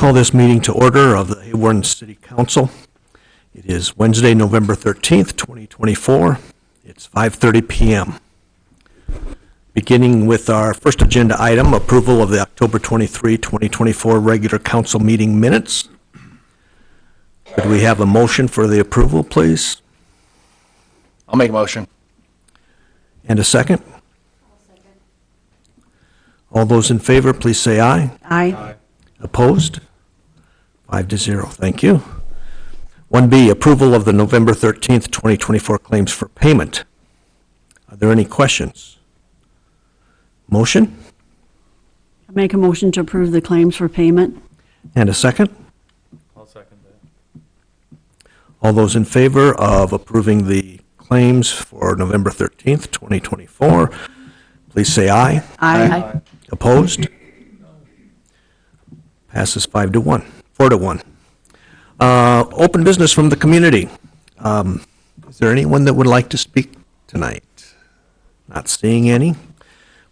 call this meeting to order of the Hawarden City Council. It is Wednesday, November 13th, 2024. It's 5:30 p.m. Beginning with our first agenda item, approval of the October 23, 2024 regular council meeting minutes. Could we have a motion for the approval, please? I'll make a motion. And a second? I'll second. All those in favor, please say aye. Aye. Opposed? 5-0. Thank you. 1B, approval of the November 13th, 2024 claims for payment. Are there any questions? Motion? I make a motion to approve the claims for payment. And a second? I'll second that. All those in favor of approving the claims for November 13th, 2024, please say aye. Aye. Opposed? Passes 4-1. Open business from the community. Is there anyone that would like to speak tonight? Not seeing any.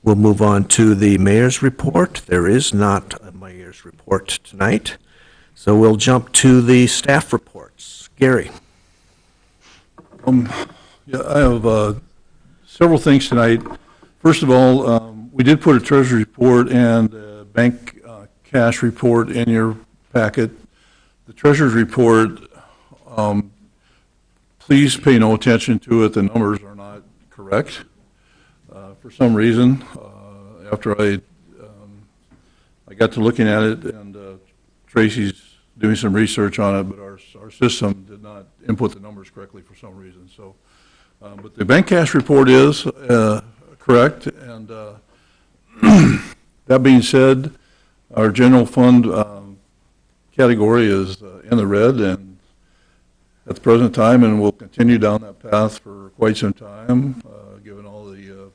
We'll move on to the mayor's report. There is not a mayor's report tonight. So we'll jump to the staff reports. Gary. Yeah, I have several things tonight. First of all, we did put a treasury report and a bank cash report in your packet. The treasurer's report, please pay no attention to it. The numbers are not correct. For some reason, after I got to looking at it, and Tracy's doing some research on it, but our system did not input the numbers correctly for some reason. So, but the bank cash report is correct, and that being said, our general fund category is in the red, and at the present time, and we'll continue down that path for quite some time, given all the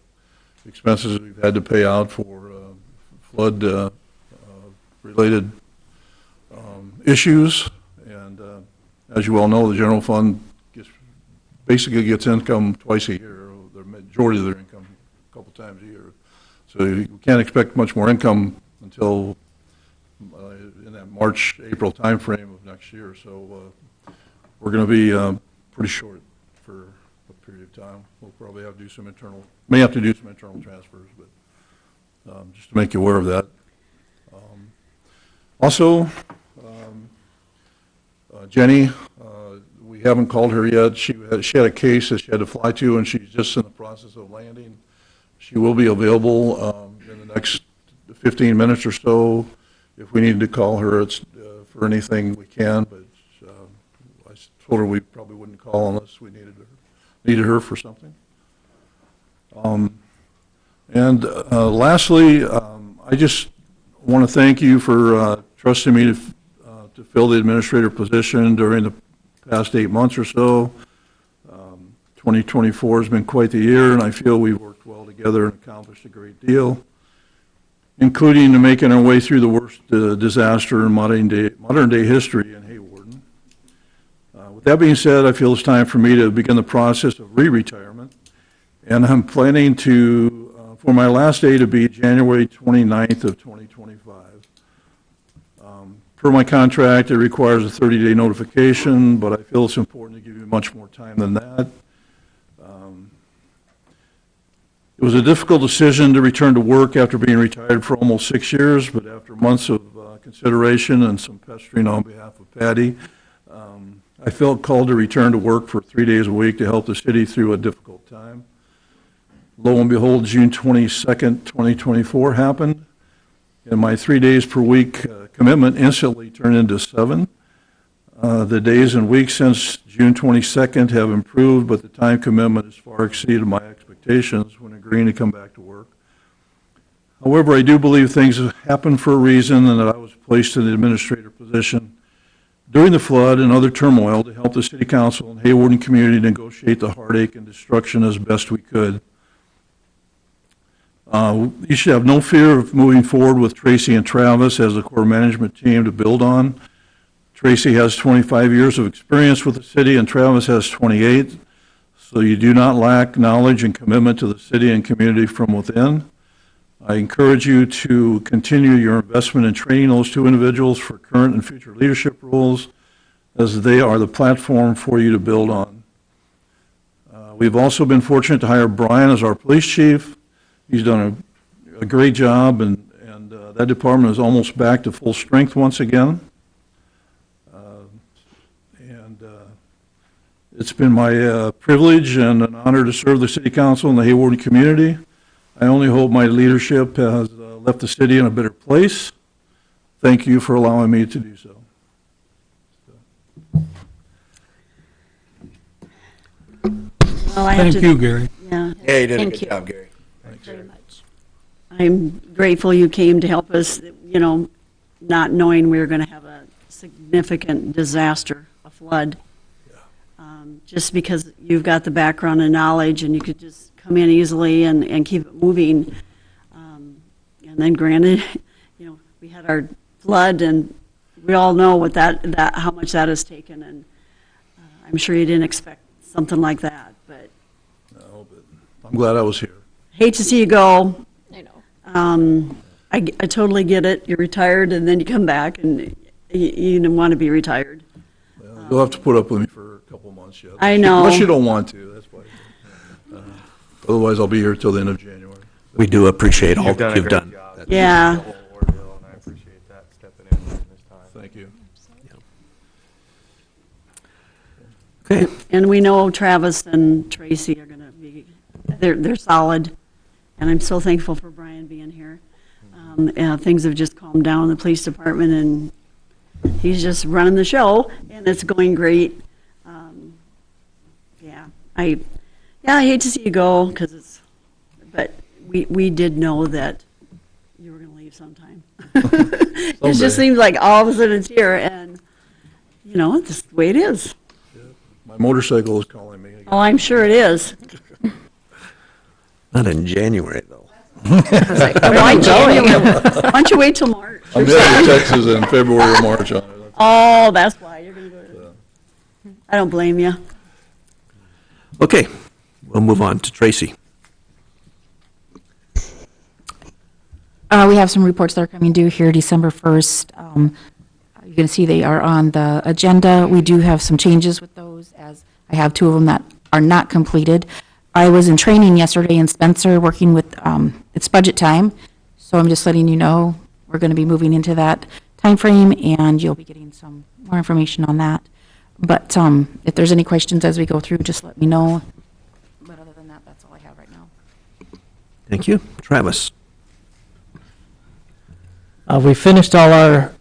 expenses we've had to pay out for flood related issues. And as you all know, the general fund basically gets income twice a year, the majority of their income a couple times a year. So you can't expect much more income until in that March, April timeframe of next year. So we're going to be pretty short for a period of time. We'll probably have to do some internal transfers, but just to make you aware of that. Also, Jenny, we haven't called her yet. She had a case that she had to fly to, and she's just in the process of landing. She will be available in the next 15 minutes or so. If we needed to call her, it's for anything we can, but I told her we probably wouldn't call unless we needed her for something. And lastly, I just want to thank you for trusting me to fill the administrator position during the past 8 months or so. 2024 has been quite the year, and I feel we've worked well together and accomplished a great deal, including making our way through the worst disaster in modern day history in Hawarden. With that being said, I feel it's time for me to begin the process of re-retirement, and I'm planning for my last day to be January 29th of 2025. Per my contract, it requires a 30-day notification, but I feel it's important to give you much more time than that. It was a difficult decision to return to work after being retired for almost 6 years, but after months of consideration and some pestering on behalf of Patty, I felt called to return to work for 3 days a week to help the city through a difficult time. Lo and behold, June 22nd, 2024 happened, and my 3 days per week commitment instantly turned into 7. The days and weeks since June 22nd have improved, but the time commitment has far exceeded my expectations when agreeing to come back to work. However, I do believe things have happened for a reason, and that I was placed in the administrator position during the flood and other turmoil to help the City Council and Hawarden community negotiate the heartache and destruction as best we could. You should have no fear of moving forward with Tracy and Travis as the core management team to build on. Tracy has 25 years of experience with the city, and Travis has 28, so you do not lack knowledge and commitment to the city and community from within. I encourage you to continue your investment in training those two individuals for current and future leadership roles, as they are the platform for you to build on. We've also been fortunate to hire Brian as our police chief. He's done a great job, and that department is almost back to full strength once again. It's been my privilege and an honor to serve the city council and the Hawarden community. I only hope my leadership has left the city in a better place. Thank you for allowing me to do so. Well, I have Thank to- you, Gary. Yeah. Yeah, you did a Thank good you job, Gary. very much. I'm grateful you came to help us, not knowing we were going to have a significant disaster, a flood. Just because you've got the background and knowledge and you could just come in easily and keep it moving. And then granted, we had our flood and we all know what how much that has taken, and I'm sure you didn't expect something like that, but No, but I'm glad I was here. hate to see you go. I know. I totally get it. You're retired and then you come back and you didn't want to be retired. Well, you'll have to put up with me for a couple months yet. I know. Unless you don't want to, that's why. Otherwise, I'll be here till the end of January. We do appreciate all You've done that a you've great done. job. That's- Yeah. The whole ordeal, and I appreciate that, stepping in during this time. Thank you. Okay, And we know Travis and Tracy are going to be, they're solid. And I'm so thankful for Brian being here. Things have just calmed down in the police department and he's just running the show and it's going great. I hate to see you go but we did know that you were going to leave sometime. It Someday. just seems like all of a sudden it's here and, it's just the way it is. My motorcycle is calling me again. Oh, I'm sure it is. not in January, though. Why January? Why don't you wait till March? I'm headed to Texas in February or March on it. Oh, that's why you're going to go to. I don't blame you. Okay, we'll move on to Tracy. We have some reports that are coming due here December 1st. You can see they are on the agenda. We do have some changes with those, as I have two of them that are not completed. I was in training yesterday in Spencer working with, it's budget time, so I'm just letting you know we're going to be moving into that timeframe, and you'll be getting some more information on that. But if there's any questions as we go through, just let me know. But other than that, that's all I have right now. Thank you. Travis? We finished all our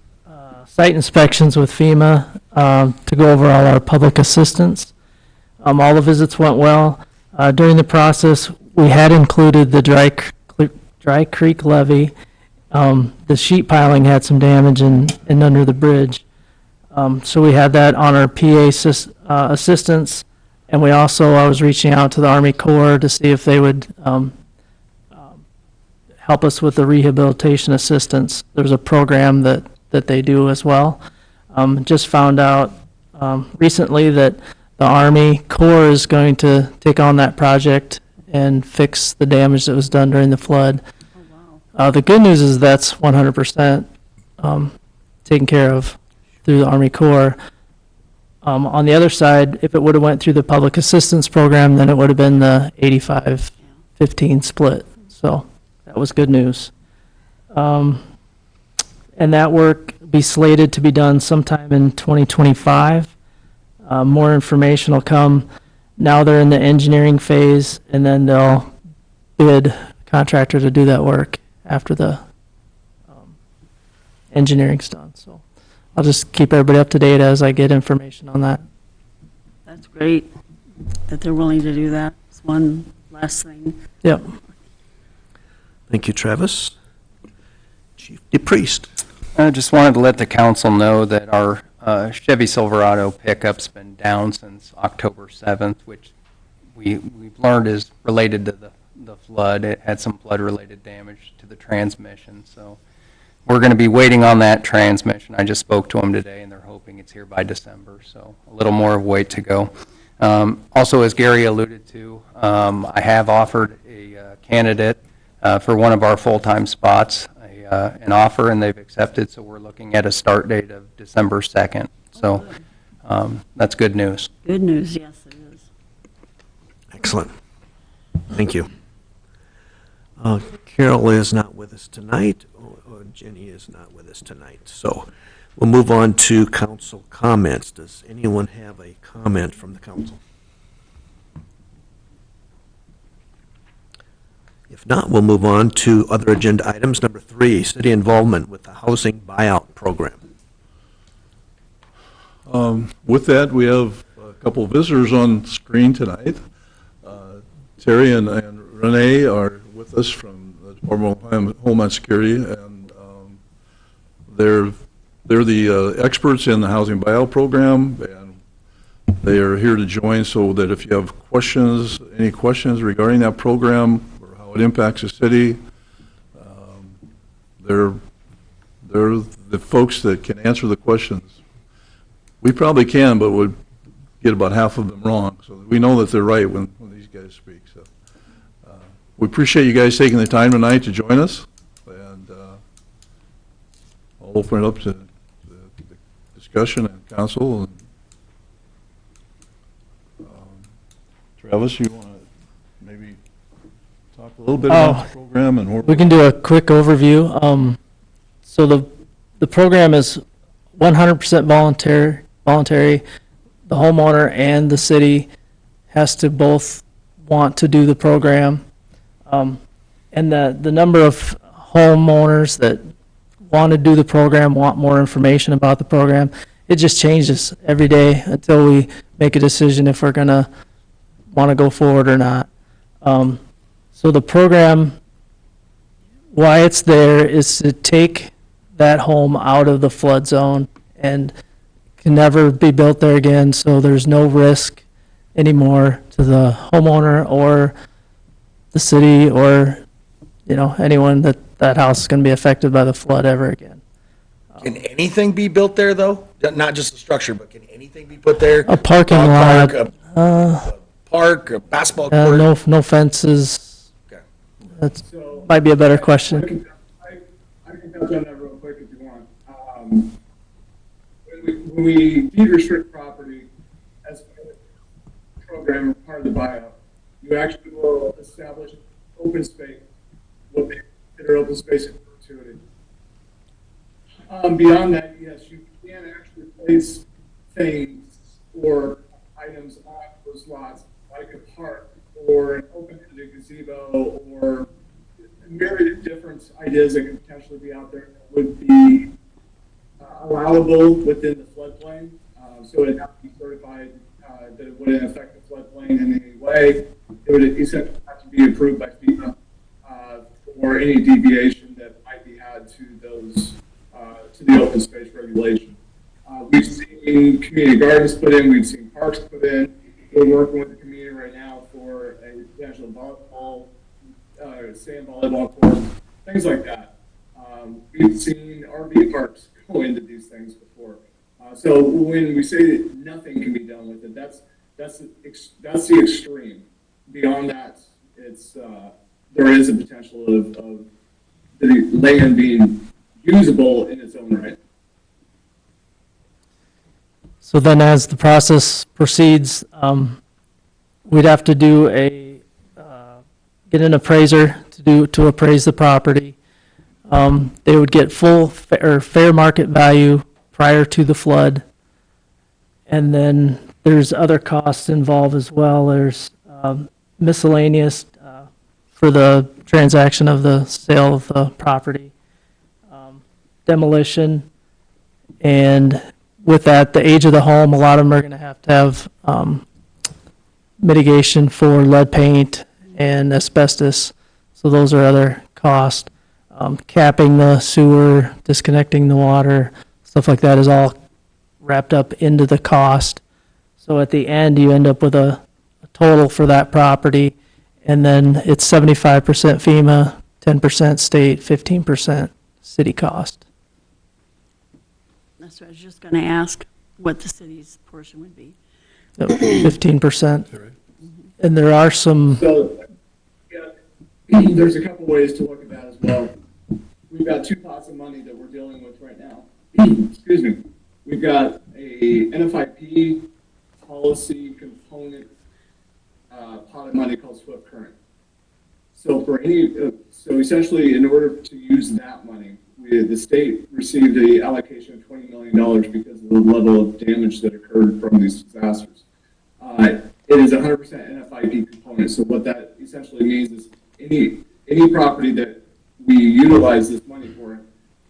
site inspections with FEMA to go over all our public assistance. All the visits went well. During the process, we had included the Dry Creek levee. The sheet piling had some damage and under the bridge. So we had that on our PA assistance. And we also, I was reaching out to the Army Corps to see if they would help us with the rehabilitation assistance. There's a program that they do as well. Just found out recently that the Army Corps is going to take on that project and fix the damage that was done during the flood. Oh, wow. The good news is that's 100% taken care of through the Army Corps. On the other side, if it would have went through the public assistance program, then it would have been the 85-15 split. So that was good news. And that work be slated to be done sometime in 2025. More information will come. Now they're in the engineering phase, and then they'll bid contractor to do that work after the engineering's done. So I'll just keep everybody up to date as I get information on that. That's great that they're willing to do that. It's one last thing. Yep. Thank you, Travis. Chief DePriest? I just wanted to let the council know that our Chevy Silverado pickup's been down since October 7th, which we've learned is related to the flood. It had some flood-related damage to the transmission, so we're going to be waiting on that transmission. I just spoke to them today, and they're hoping it's here by December, so a little more wait to go. Also, as Gary alluded to, I have offered a candidate for one of our full-time spots, an offer, and they've accepted, so we're looking at a start date of December 2nd. So that's good news. Good news, yes, it is. Excellent. Thank you. Carol is not with us tonight. Jenny is not with us tonight. So we'll move on to council comments. Does anyone have a comment from the council? If not, we'll move on to other agenda items. Number 3, city involvement with the housing buyout program. With that, we have a couple of visitors on screen tonight. Terry and Renee are with us from the Department of Homeland Security, and they're the experts in the housing buyout program, and they are here to join so that if you have questions, any questions regarding that program or how it impacts the city, they're the folks that can answer the questions. We probably can, but we'd get about half of them wrong. So we know that they're right when these guys speak. So we appreciate you guys taking the time tonight to join us. And I'll open it up to the discussion and council. And, Travis, you want to maybe talk a little bit about the program and We can do a quick overview. So the program is 100% voluntary. The homeowner and the city has to both want to do the program. And the number of homeowners that want to do the program, want more information about the program, it just changes every day until we make a decision if we're going to want to go forward or not. So the program, why it's there is to take that home out of the flood zone and can never be built there again, so there's no risk anymore to the homeowner or the city or, anyone that house is going to be affected by the flood ever again. Can anything be built there, though? Not just the structure, but can anything be put there? A parking Dog lot, park, a park, a basketball court? no fences. Okay. That might be a better question. I can touch on that real quick if you want. When we deed restrict property as part of the program or part of the buyout, you actually will establish open space, what they consider open space in perpetuity. Beyond that, yes, you can actually place things or items on those lots, like a park or an open-ended gazebo or myriad of different ideas that could potentially be out there that would be allowable within the floodplain. So it would have to be certified that it wouldn't affect the floodplain in any way. It would essentially have to be approved by FEMA for any deviation that might be had to those to the open space regulation. We've seen community gardens put in. We've seen parks put in. We're working with the community right now for a potential volleyball, sand volleyball court, things like that. We've seen RV parks go into these things before. So when we say that nothing can be done with it, that's the extreme. Beyond that, it's there is a potential of the land being usable in its own right. So then as the process proceeds, we'd have to do get an appraiser to appraise the property. They would get fair market value prior to the flood. And then there's other costs involved as well. There's miscellaneous for the transaction of the sale of the property, demolition, and with that, the age of the home, a lot of them are going to have mitigation for lead paint and asbestos. So those are other costs. Capping the sewer, disconnecting the water, stuff like that is all wrapped up into the cost. So at the end, you end up with a total for that property, and then it's 75% FEMA, 10% state, 15% city cost. That's what I was just going to ask, what the city's portion would be. 15%. And there are some, So, yeah, there's a couple ways to look at that as well. We've got two pots of money that we're dealing with right now. Excuse me. We've got a NFIP policy component pot of money called Swift Current. So so essentially, in order to use that money, the state received an allocation of $20 million because of the level of damage that occurred from these disasters. It is 100% NFIP component. So what that essentially means is any property that we utilize this money for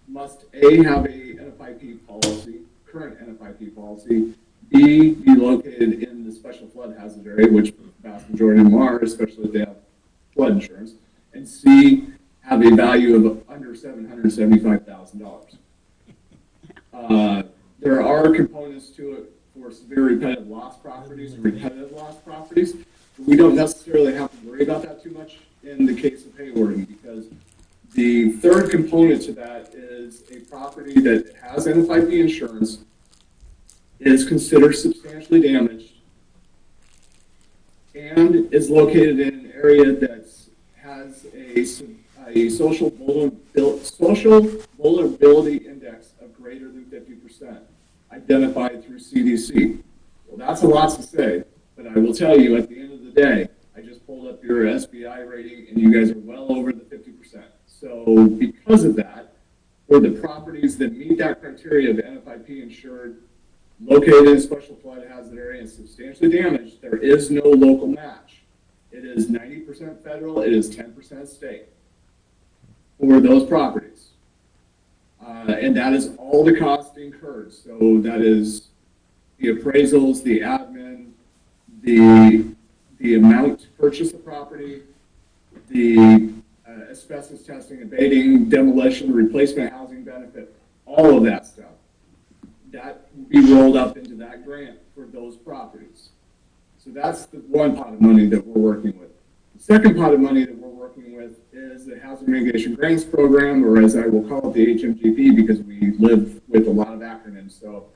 must A, have a NFIP policy, current NFIP policy, B, be located in the special flood hazard area, which the vast majority of them are, especially if they have flood insurance, and C, have a value of under $775,000. There are components to it for severe repetitive loss properties and repetitive loss properties. We don't necessarily have to worry about that too much in the case of Hawarden, because the third component to that is a property that has NFIP insurance, is considered substantially damaged, and is located in an area that has a social vulnerability index of greater than 50%, identified through CDC. Well, that's a lot to say, but I will tell you, at the end of the day, I just pulled up your SBI rating, and you guys are well over the 50%. So because of that, for the properties that meet that criteria of NFIP insured, located in a special flood hazard area and substantially damaged, there is no local match. It is 90% federal, it is 10% state for those properties. And that is all the cost incurred. So that is the appraisals, the admin, the amount to purchase the property, the asbestos testing, abating, demolition, replacement housing benefit, all of that stuff. That will be rolled up into that grant for those properties. So that's the one pot of money that we're working with. The second pot of money that we're working with is the Hazard Mitigation Grants Program, or as I will call it, the HMGP, because we live with a lot of acronyms. So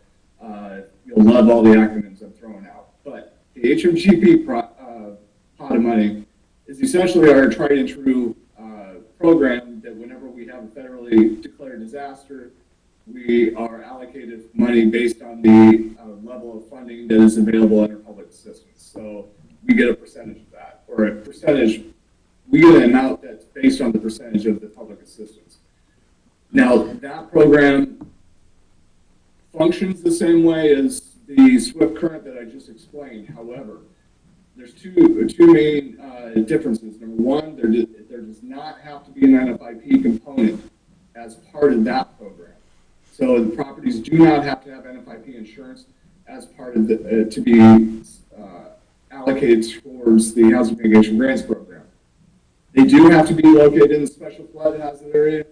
you'll love all the acronyms I'm throwing out. But the HMGP pot of money is essentially our tried and true program that whenever we have a federally declared disaster, we are allocated money based on the level of funding that is available under public assistance. So we get a percentage of that, or a percentage, we get an amount that's based on the percentage of the public assistance. Now, that program functions the same way as the Swift Current that I just explained. However, there's two main differences. Number one, there does not have to be an NFIP component as part of that program. So the properties do not have to have NFIP insurance as part of the, to be allocated towards the Hazard Mitigation Grants Program. They do have to be located in the special flood hazard area,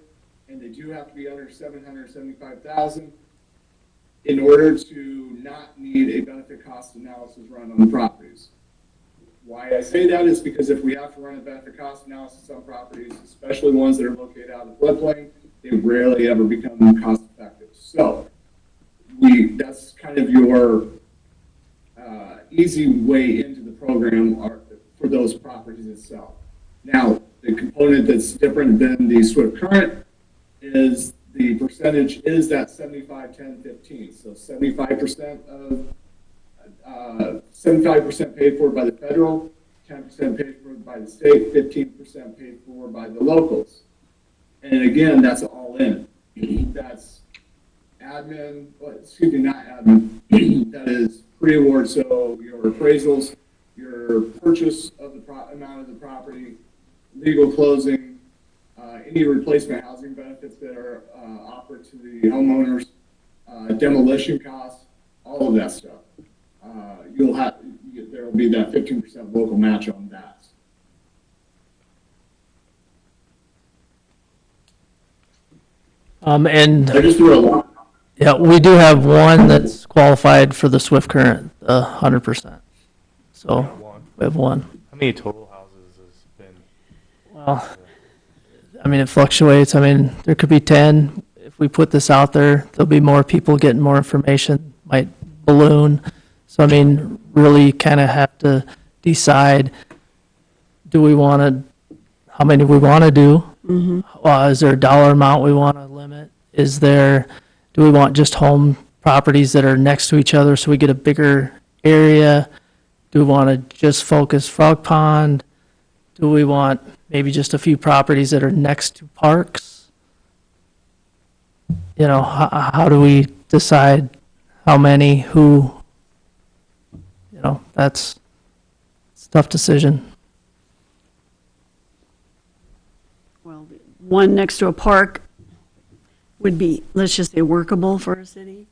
and they do have to be under $775,000 in order to not need a benefit cost analysis run on the properties. Why I say that is because if we have to run a benefit cost analysis on properties, especially ones that are located out in the floodplain, they rarely ever become cost effective. So that's kind of your easy way into the program for those properties itself. Now, the component that's different than the Swift Current is the percentage is that 75, 10, 15. So 75% paid for by the federal, 10% paid for by the state, 15% paid for by the locals. And again, that's all in. That's admin, excuse me, not admin. That is pre-award. So your appraisals, your purchase of the amount of the property, legal closing, any replacement housing benefits that are offered to the homeowners, demolition costs, all of that stuff. There will be that 15% local match on that. And I just threw a lot. yeah, we do have one that's qualified for the Swift Current, 100%. So One. we have one. How many total houses has been? Well, I mean, it fluctuates. I mean, there could be 10. If we put this out there, there'll be more people getting more information, might balloon. So, I mean, really kind of have to decide, do we want to, how many we want to do. Is there a dollar amount we want to limit? Do we want just home properties that are next to each other so we get a bigger area? Do we want to just focus Frog Pond? Do we want maybe just a few properties that are next to parks? You know, how do we decide how many, who? You know, it's a tough decision. Well, one next to a park would be, let's just say, workable for a city.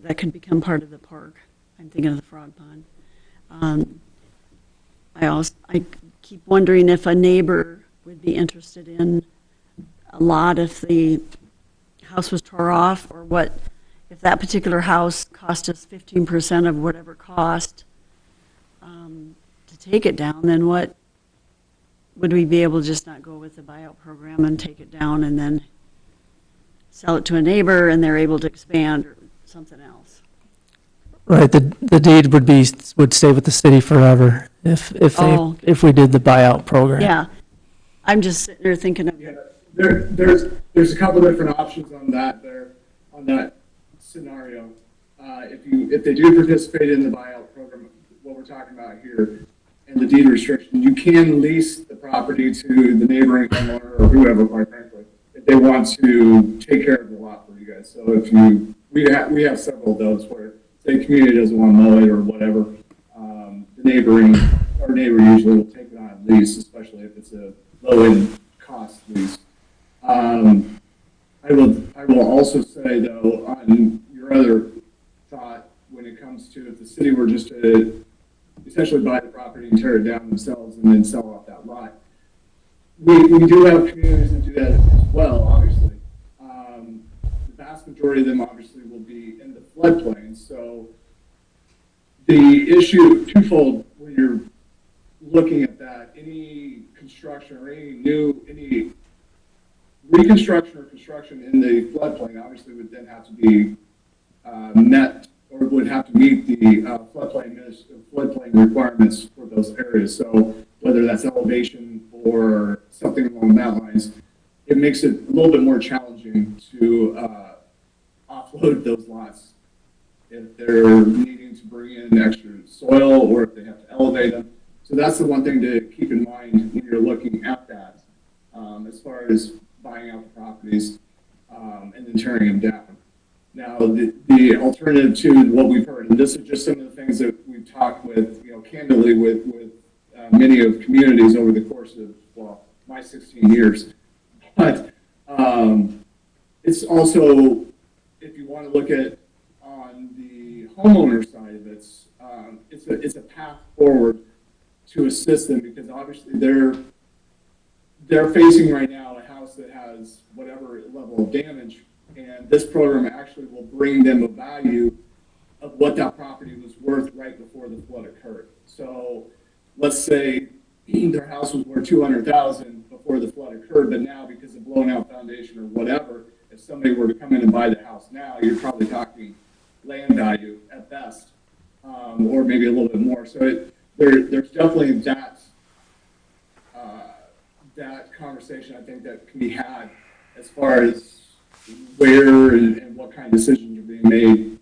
That could become part of the park. I'm thinking of the Frog Pond. I keep wondering if a neighbor would be interested in a lot if the house was tore off, or what, if that particular house cost us 15% of whatever cost to take it down, then what, would we be able to just not go with the buyout program and take it down and then sell it to a neighbor and they're able to expand or something else? Right, the deed would stay with the city forever if we did the buyout program. Yeah, I'm just sitting there thinking of, Yeah, there's a couple different options on that scenario. If they do participate in the buyout program, what we're talking about here, and the deed restriction, you can lease the property to the neighboring homeowner or whoever, quite frankly, if they want to take care of the lot for you guys. So we have several of those where, say, the community doesn't want to mow it or whatever, our neighbor usually will take it on a lease, especially if it's a low-end cost lease. I will also say, though, on your other thought, when it comes to if the city were just to essentially buy the property and tear it down themselves and then sell off that lot, we do have communities that do that as well, obviously. The vast majority of them obviously will be in the floodplain, so the issue twofold when you're looking at that, any construction or any reconstruction or construction in the floodplain obviously would then have to be met, or would have to meet the floodplain requirements for those areas. So whether that's elevation or something along that lines, it makes it a little bit more challenging to offload those lots if they're needing to bring in extra soil or if they have to elevate them. So that's the one thing to keep in mind when you're looking at that, as far as buying out the properties and then tearing them down. Now, the alternative to what we've heard, and this is just some of the things that we've talked with, candidly with many of communities over the course of, my 16 years. But it's also, if you want to look at on the homeowner side of it, it's a path forward to assist them, because obviously they're facing right now a house that has whatever level of damage, and this program actually will bring them a value of what that property was worth right before the flood occurred. So let's say their house was worth $200,000 before the flood occurred, but now because of blown out foundation or whatever, if somebody were to come in and buy the house now, you're probably talking land value at best, or maybe a little bit more. So there's definitely that conversation, I think, that can be had as far as where and what kind of decisions are being made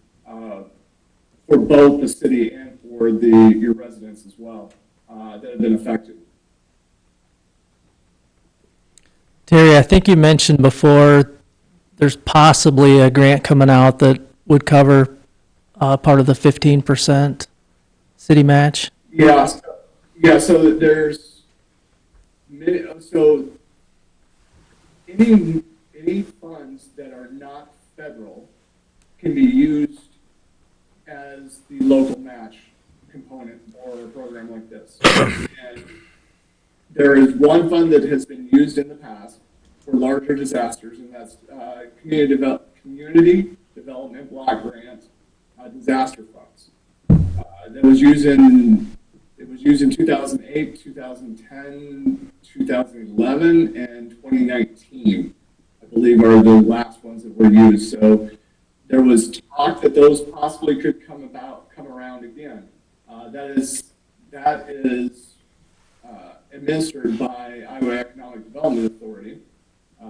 for both the city and for your residents as well that have been affected. Terry, I think you mentioned before there's possibly a grant coming out that would cover part of the 15% city match. Yeah. So there's any funds that are not federal can be used as the local match component for a program like this. And there is one fund that has been used in the past for larger disasters, and that's Community Development Block Grant disaster funds. That was used in 2008, 2010, 2011, and 2019. I believe are the last ones that were used. So there was talk that those possibly could come around again. That is administered by Iowa Economic Development Authority,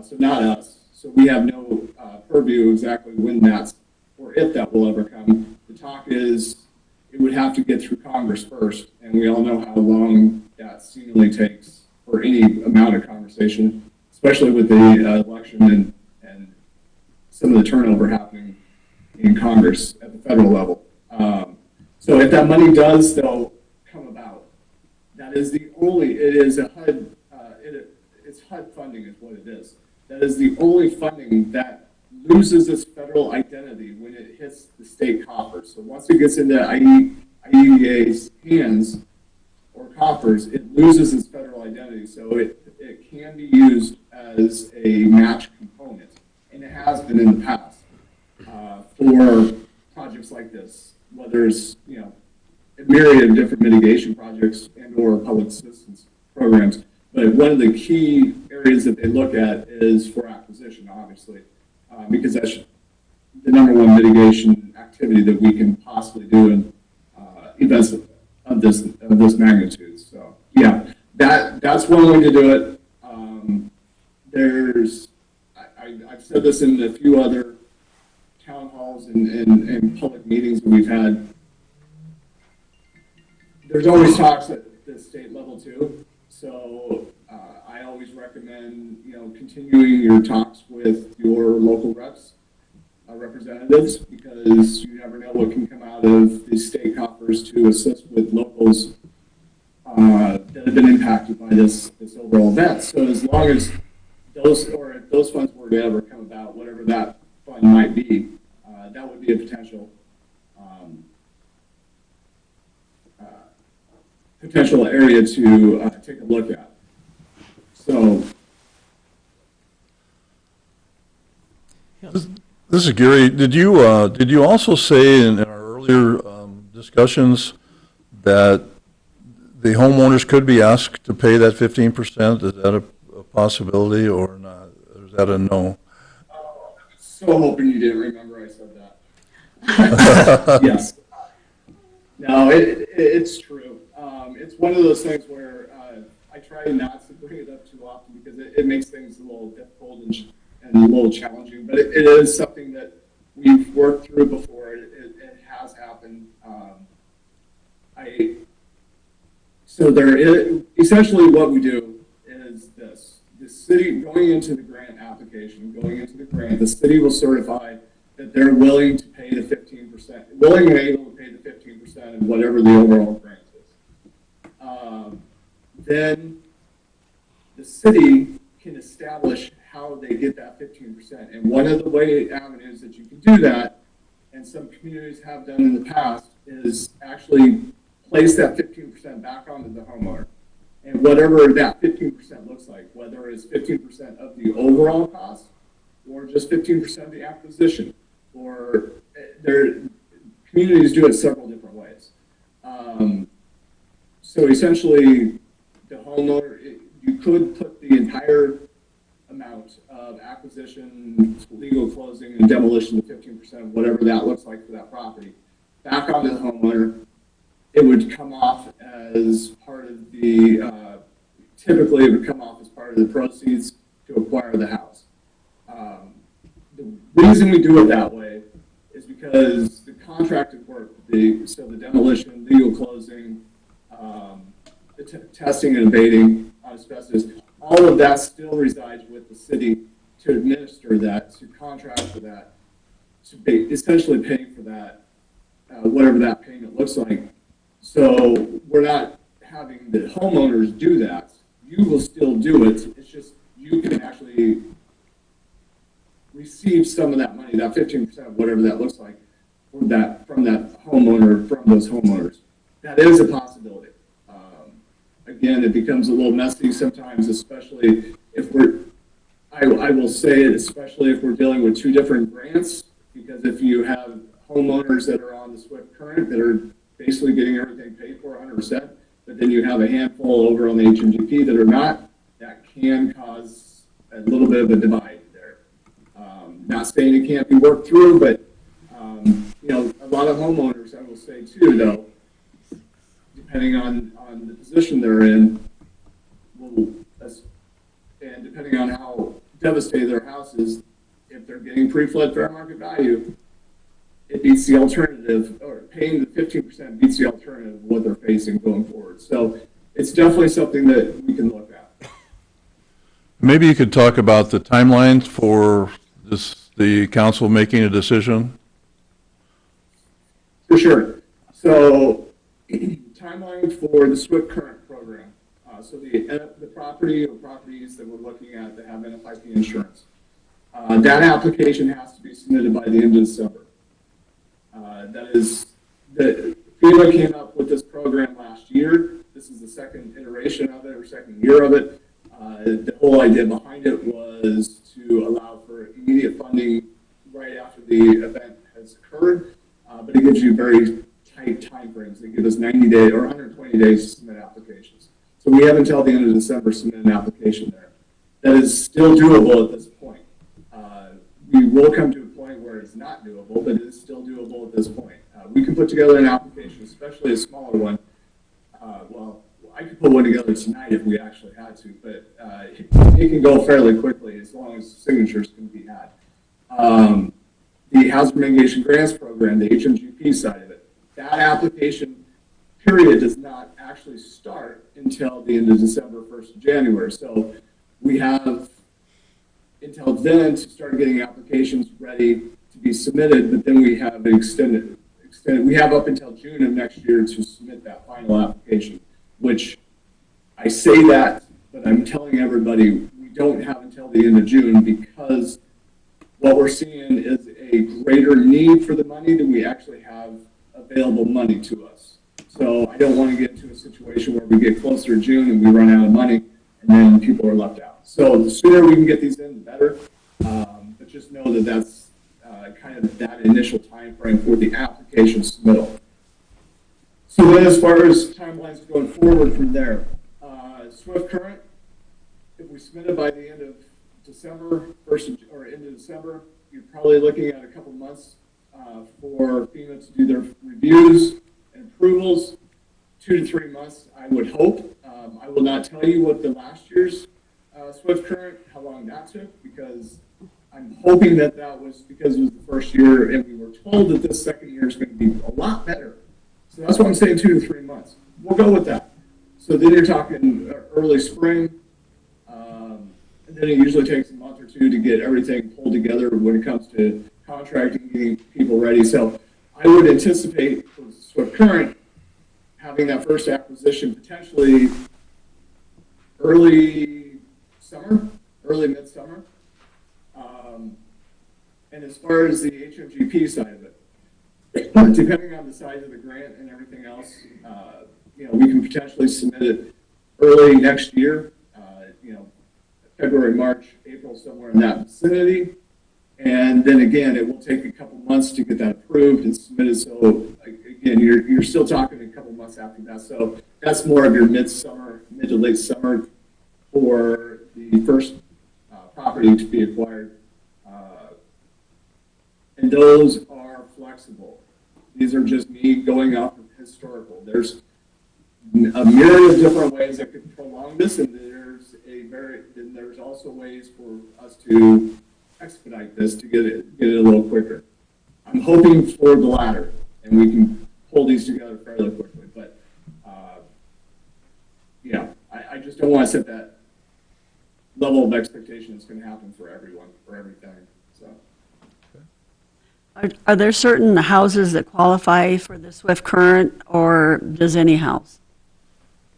so not us. So we have no purview exactly when that's, or if that will ever come. The talk is it would have to get through Congress first, and we all know how long that seemingly takes for any amount of conversation, especially with the election and some of the turnover happening in Congress at the federal level. So if that money does, though, come about, that is the only, it is a HUD, it's HUD funding is what it is. That is the only funding that loses its federal identity when it hits the state coffers. So once it gets into IEDA's hands or coffers, it loses its federal identity. So it can be used as a match component, and it has been in the past for projects like this, whether it's, you know, a myriad of different mitigation projects and or public assistance programs. But one of the key areas that they look at is for acquisition, obviously, because that's the number one mitigation activity that we can possibly do in events of this magnitude. So yeah, that's one way to do it. I've said this in a few other town halls and public meetings that we've had. There's always talks at the state level too. So I always recommend, you know, continuing your talks with your local representatives, because you never know what can come out of the state coffers to assist with locals that have been impacted by this overall event. So as long as those, or if those funds were to ever come about, whatever that fund might be, that would be a potential area to take a look at. So This is Gary. Did you also say in our earlier discussions that the homeowners could be asked to pay that 15%? Is that a possibility or not? Or is that a no? so hoping you didn't remember I said that. Yes. No, it's true. It's one of those things where I try not to bring it up too often because it makes things a little difficult and a little challenging, but it is something that we've worked through before. It has happened. So there is, essentially what we do is this. The city, going into the grant application, going into the grant, the city will certify that they're willing to pay the 15%, willing and able to pay the 15% of whatever the overall grant is. Then the city can establish how they get that 15%. And one of the avenues that you can do that, and some communities have done in the past, is actually place that 15% back onto the homeowner. And whatever that 15% looks like, whether it's 15% of the overall cost or just 15% of the acquisition, or communities do it several different ways. So essentially, the homeowner, you could put the entire amount of acquisition, legal closing, and demolition, the 15%, whatever that looks like for that property, back onto the homeowner. It would come off as part of the, typically it would come off as part of the proceeds to acquire the house. The reason we do it that way is because the contracted work, so the demolition, legal closing, the testing and abating on asbestos, all of that still resides with the city to administer that, to contract for that, to essentially pay for that, whatever that payment looks like. So we're not having the homeowners do that. You will still do it. It's just you can actually receive some of that money, that 15% of whatever that looks like, from that homeowner, from those homeowners. That is a possibility. Again, it becomes a little messy sometimes, especially if I will say it, especially if we're dealing with two different grants, because if you have homeowners that are on the SWIFT current that are basically getting everything paid for 100%, but then you have a handful over on the HMGP that are not, that can cause a little bit of a divide there. Not saying it can't be worked through, but you know, a lot of homeowners, I will say too, though, depending on the position they're in, and depending on how devastated their house is, if they're getting pre-flood fair market value, it beats the alternative, or paying the 15% beats the alternative of what they're facing going forward. So it's definitely something that we can look at. Maybe you could talk about the timelines for the council making a decision? For sure. So timeline for the SWIFT current program. So the property or properties that we're looking at that have NFIP insurance. That application has to be submitted by the end of December. That is, the FEMA came up with this program last year. This is the second iteration of it, or second year of it. The whole idea behind it was to allow for immediate funding right after the event has occurred, but it gives you very tight timeframes. They give us 90 days or 120 days to submit applications. So we have until the end of December to submit an application there. That is still doable at this point. We will come to a point where it's not doable, but it is still doable at this point. We can put together an application, especially a smaller one. Well, I could put one together tonight if we actually had to, but it can go fairly quickly as long as signatures can be had. The Hazard Mitigation Grants Program, the HMGP side of it, that application period does not actually start until the end of December, 1st of January. So we have until then to start getting applications ready to be submitted, but then we have extended. We have up until June of next year to submit that final application, which I say that, but I'm telling everybody we don't have until the end of June because what we're seeing is a greater need for the money than we actually have available money to us. So I don't want to get into a situation where we get closer to June and we run out of money and then people are left out. So the sooner we can get these in, the better. But just know that that's kind of that initial time frame for the application submittal. So then as far as timelines going forward from there, SWIFT current, if we submit it by the end of December, or end of December, you're probably looking at a couple months for FEMA to do their reviews and approvals, 2 to 3 months, I would hope. I will not tell you what the last year's SWIFT current, how long that took, because I'm hoping that that was because it was the first year and we were told that this second year is going to be a lot better. So that's why I'm saying 2 to 3 months. We'll go with that. So then you're talking early spring, and then it usually takes a month or two to get everything pulled together when it comes to contracting, getting people ready. So I would anticipate for SWIFT current having that first acquisition potentially early summer, early midsummer. And as far as the HMGP side of it, depending on the size of the grant and everything else, we can potentially submit it early next year, February, March, April, somewhere in that vicinity. And then again, it will take a couple months to get that approved and submitted. So again, you're still talking a couple months after that. So that's more of your midsummer, mid to late summer for the first property to be acquired. And those are flexible. These are just me going off of historical. There's a myriad of different ways that could prolong this, and there's also ways for us to expedite this to get it a little quicker. I'm hoping for the latter, and we can pull these together fairly quickly. But I just don't want to set that level of expectation that's going to happen for everyone, for everything. So. Are there certain houses that qualify for the SWIFT current, or does any house?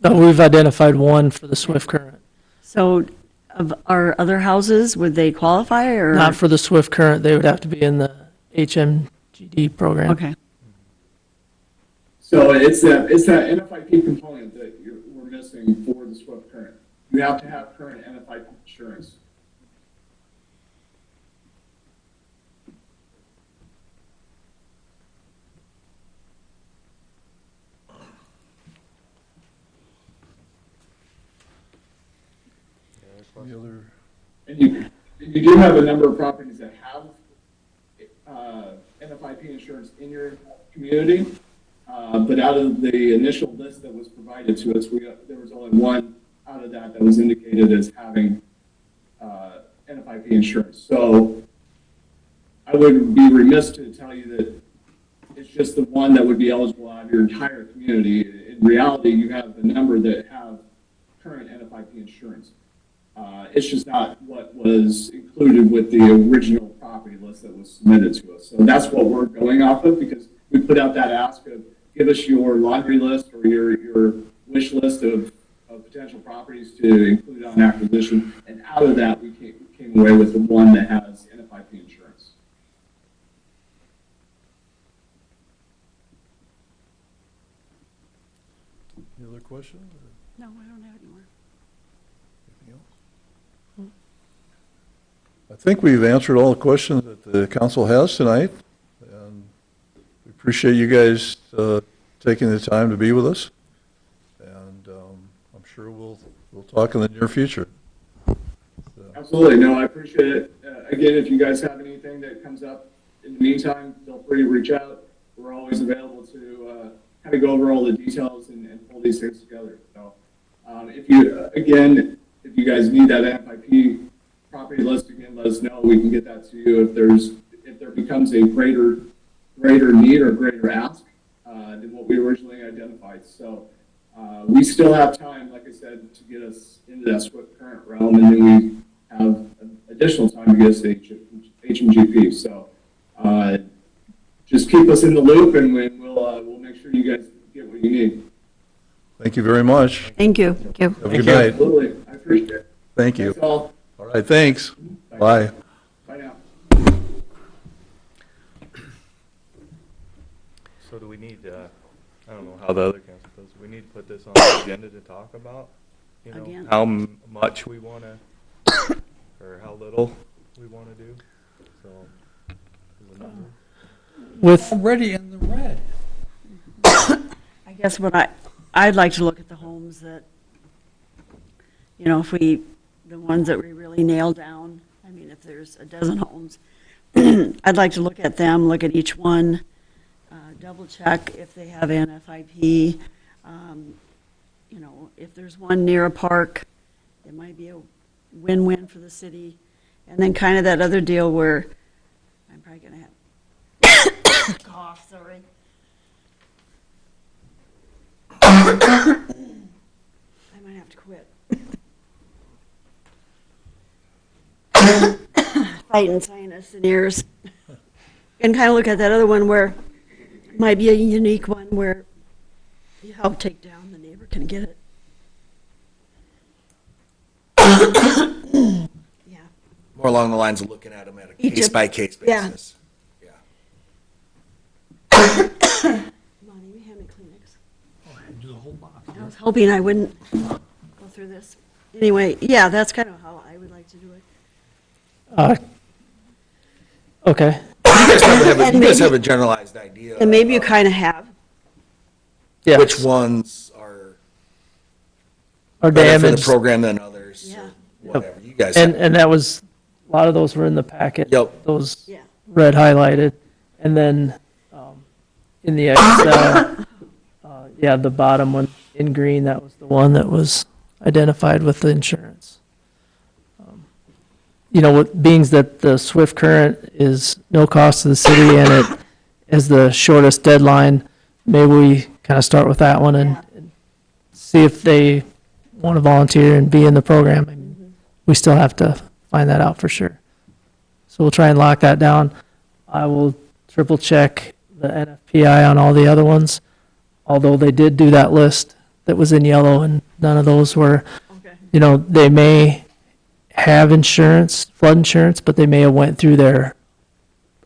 We've identified one for the SWIFT current. So are other houses, would they qualify, or? Not for the SWIFT current, they would have to be in the HMGD program. Okay. So it's that NFIP component that we're missing for the SWIFT current. You have to have current NFIP insurance. And you do have a number of properties that have NFIP insurance in your community, but out of the initial list that was provided to us, there was only one out of that was indicated as having NFIP insurance. So I would be remiss to tell you that it's just the one that would be eligible out of your entire community. In reality, you have a number that have current NFIP insurance. It's just not what was included with the original property list that was submitted to us. So that's what we're going off of, because we put out that ask of give us your laundry list or your wish list of potential properties to include on acquisition. And out of that, we came away with the one that has NFIP insurance. Any other questions? No, I don't have any more. Anything else? I think we've answered all the questions that the council has tonight, and we appreciate you guys taking the time to be with us, and I'm sure we'll talk in the near future. Absolutely. No, I appreciate it. Again, if you guys have anything that comes up in the meantime, feel free to reach out. We're always available to kind of go over all the details and pull these things together. So if you guys need that NFIP property list, again, let us know. We can get that to you if there becomes a greater need or greater ask than what we originally identified. So we still have time, like I said, to get us into that SWIFT current realm, and then we have additional time to get us to HMGP. So just keep us in the loop, and we'll make sure you guys get what you need. Thank you very much. Thank you. Thank you. Have a good night. Absolutely. I appreciate it. Thank you. Thanks all. All right, thanks. Bye. Bye now. So do we need, I don't know how the other council does, we need to put this on the agenda to talk about? You know, Again. how much we want to, or how little we want to do? So, is a number. With, Already in the red. I guess I'd like to look at the homes that, if the ones that we really nail down. I mean, if there's a dozen homes, I'd like to look at them, look at each one, double check if they have NFIP. If there's one near a park, it might be a win-win for the city. And then kind of that other deal where I'm probably going to have cough, sorry. I might have to quit. Fighting sinus and ears. And kind of look at that other one where it might be a unique one where you help take down, the neighbor can get it. Yeah. More along the lines of looking at them at a Each of- case-by-case yeah. basis. Yeah. Come on, you hand me Kleenex. I was hoping I wouldn't go through this. Anyway, yeah, that's kind of how I would like to do it. okay. You guys have a generalized idea And maybe you of kind of have. Yes. which ones are Or better for the damaged. program than others, Yeah. or whatever. You guys And, have. and that was, a lot of those were in the packet. Yep. Those Yeah. red highlighted. And then in the Excel, yeah, the bottom one in green, that was the one that was identified with the insurance. What being that the Swift Current is no cost to the city and it is the shortest deadline, maybe we kind of start with that one and see if they want to volunteer and be in the program. I mean, we still have to find that out for sure. So we'll try and lock that down. I will triple check the NFPI on all the other ones, although they did do that list that was in yellow and none of those were, Okay. they may have insurance, flood insurance, but they may have went through their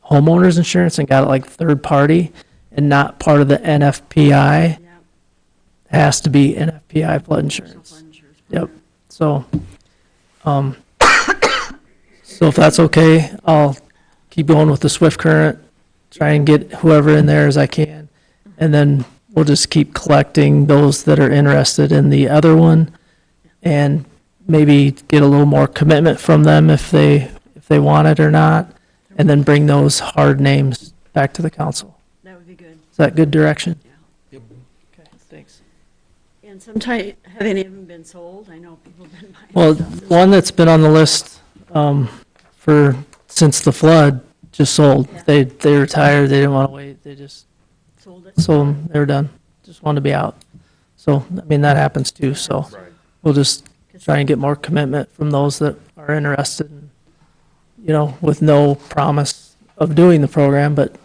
homeowner's insurance and got it like third party and not part of the NFPI. Yeah. It has to be NFPI flood insurance. Yep. So, so if that's okay, I'll keep going with the Swift Current, try and get whoever in there as I can. And then we'll just keep collecting those that are interested in the other one and maybe get a little more commitment from them if they want it or not, and then bring those hard names back to the council. That would be good. Is that good direction? Yeah. Okay, thanks. And sometimes, have any of them been sold? I know people have been buying Well, stuff. one that's been on the list since the flood just sold. Yeah. They retired, they didn't want to wait, they just Sold it? sold them, they were done, just wanted to be out. So, I mean, that happens too, so Right. we'll just try and get more commitment from those that are interested, and, with no promise of doing the program, but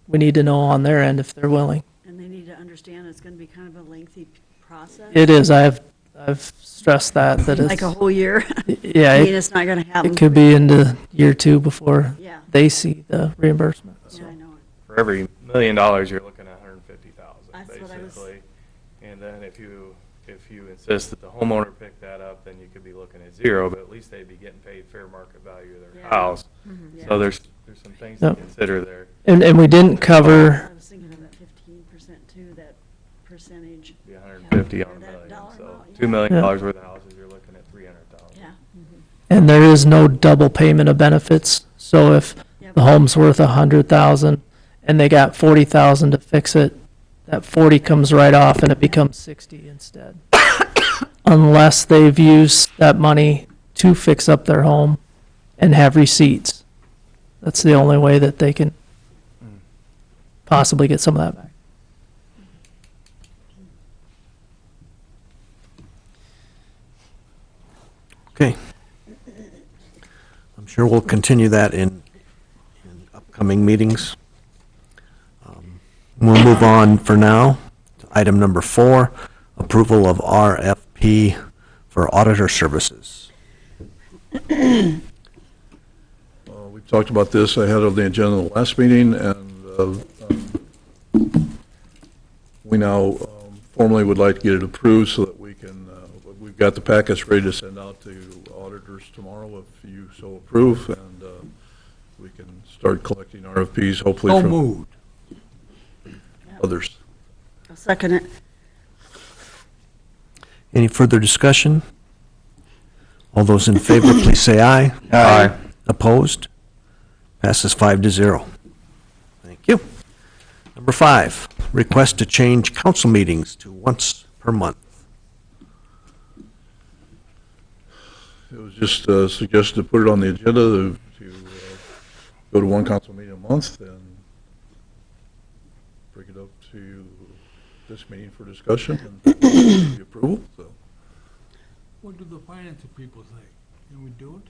we need to know on their end if they're willing. And they need to understand it's going to be kind of a lengthy process. It is, I've stressed that it's. Like a whole year. Yeah, I mean, it's not going to happen. it could be into year 2 before Yeah. they see the reimbursement, so. Yeah, I know it. For every $1 million, you're looking at 150,000, That's what I was- basically. And then if you insist that the homeowner pick that up, then you could be looking at 0, but at least they'd be getting paid fair market value of their Yeah. house. Yeah. So there's some things to Yep. consider there. And we didn't cover, I was thinking of that 15% too, that percentage. Be 150 on Or a that million, dollar so amount, $2 million Yeah. worth of houses, you're looking at 300,000. Yeah. and there is no double payment of benefits, so if Yep. the home's worth 100,000 and they got 40,000 to fix it, that 40 comes right off and it becomes 60 instead. Unless they've used that money to fix up their home and have receipts. That's the only way that they can possibly get some of that back. Okay. I'm sure we'll continue that in upcoming meetings. We'll move on for now to item number 4, approval of RFP for auditor services. We talked about this ahead of the agenda in the last meeting, and we now formally would like to get it approved so that we can, we've got the packets ready to send out to auditors tomorrow if you so approve, and we can start collecting RFPs, hopefully from others. I'll second it. Any further discussion? All those in favor, please say aye. Aye. Opposed? Passes 5-0. Thank you. Number 5, request to change council meetings to once per month. It was just suggested to put it on the agenda to go to one council meeting a month and bring it up to this meeting for discussion and the approval, so. What do the finance people say? Can we do it?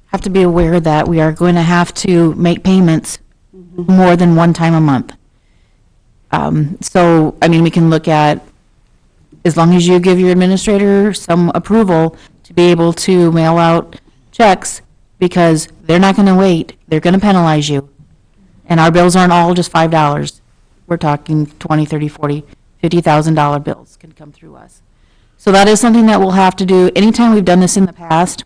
Have to be aware that we are going to have to make payments more than one time a month. So, I mean, we can look at, as long as you give your administrator some approval to be able to mail out checks, because they're not going to wait, they're going to penalize you. And our bills aren't all just $5. We're talking 20, 30, 40, $50,000 bills can come through us. So that is something that we'll have to do. Anytime we've done this in the past,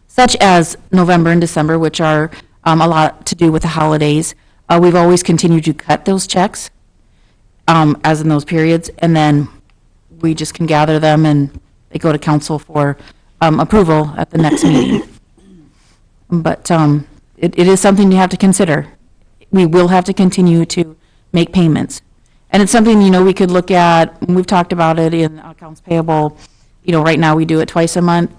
such as November and December, which are a lot to do with the holidays, we've always continued to cut those checks, as in those periods, and then we just can gather them and they go to council for approval at the next meeting. But it is something you have to consider. We will have to continue to make payments. And it's something, we could look at, and we've talked about it in accounts payable. Right now we do it twice a month.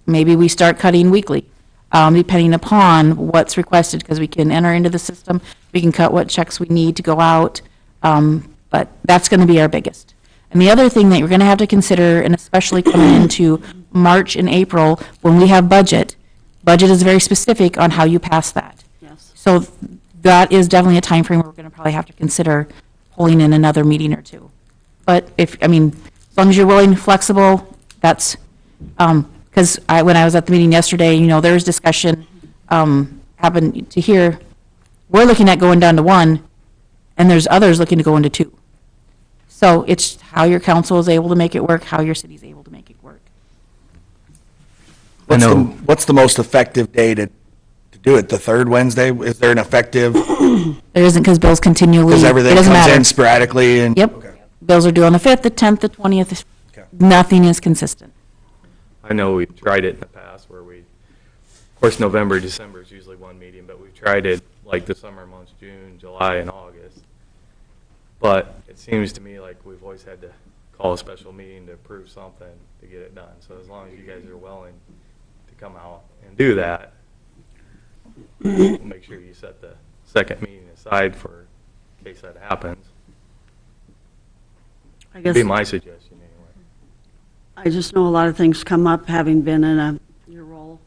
Maybe we start cutting weekly, depending upon what's requested, because we can enter into the system, we can cut what checks we need to go out, but that's going to be our biggest. And the other thing that you're going to have to consider, and especially coming into March and April, when we have budget is very specific on how you pass that. Yes. So that is definitely a time frame where we're going to probably have to consider pulling in another meeting or two. But as long as you're willing, flexible, that's, because when I was at the meeting yesterday, there was discussion, happened to hear, we're looking at going down to 1, and there's others looking to go into 2. So it's how your council is able to make it work, how your city is able to make it work. What's the most effective day to do it? The third Wednesday? Is there an effective, There isn't, because bills continually, because it everything doesn't comes matter. in sporadically and? Yep. Okay. Bills are due on the 5th, the 10th, the 20th. Okay. Nothing is consistent. I know we've tried it in the past where of course, November, December is usually one meeting, but we've tried it like the summer months, June, July, and August. But it seems to me like we've always had to call a special meeting to approve something to get it done. So as long as you guys are willing to come out and do that, we'll make sure you set the second meeting aside for in case that happens. I Would guess, be my suggestion anyway. I just know a lot of things come up, having been in your role.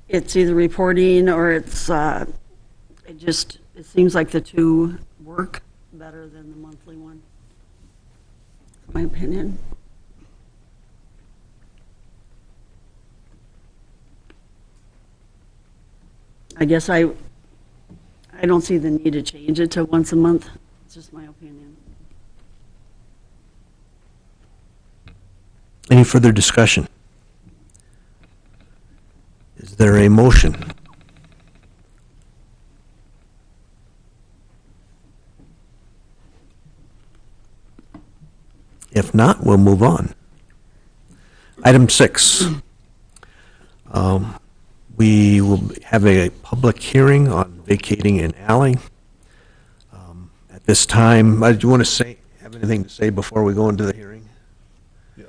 It's either reporting or it's, it seems like the two work better than the monthly one. My opinion. I guess I don't see the need to change it to once a month. It's just my opinion. Any further discussion? Is there a motion? If not, we'll move on. Item 6. We will have a public hearing on vacating an alley. At this time, do you want to have anything to say before we go into the hearing? Yes.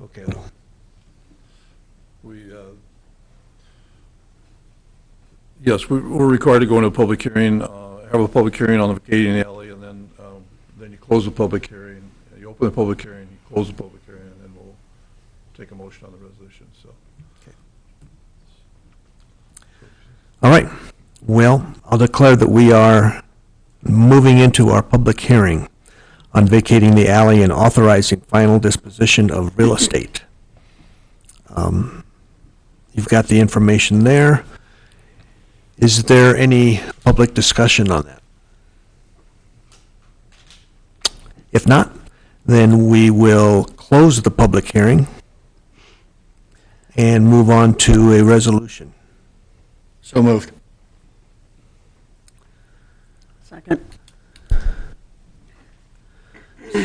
Okay. We're required to go into a public hearing, have a public hearing on the vacating the alley, and then you close the public hearing. You open the public hearing, you close the public hearing, and then we'll take a motion on the resolution, so. All right. Well, I'll declare that we are moving into our public hearing on vacating the alley and authorizing final disposition of real estate. You've got the information there. Is there any public discussion on that? If not, then we will close the public hearing and move on to a resolution. So moved. Second.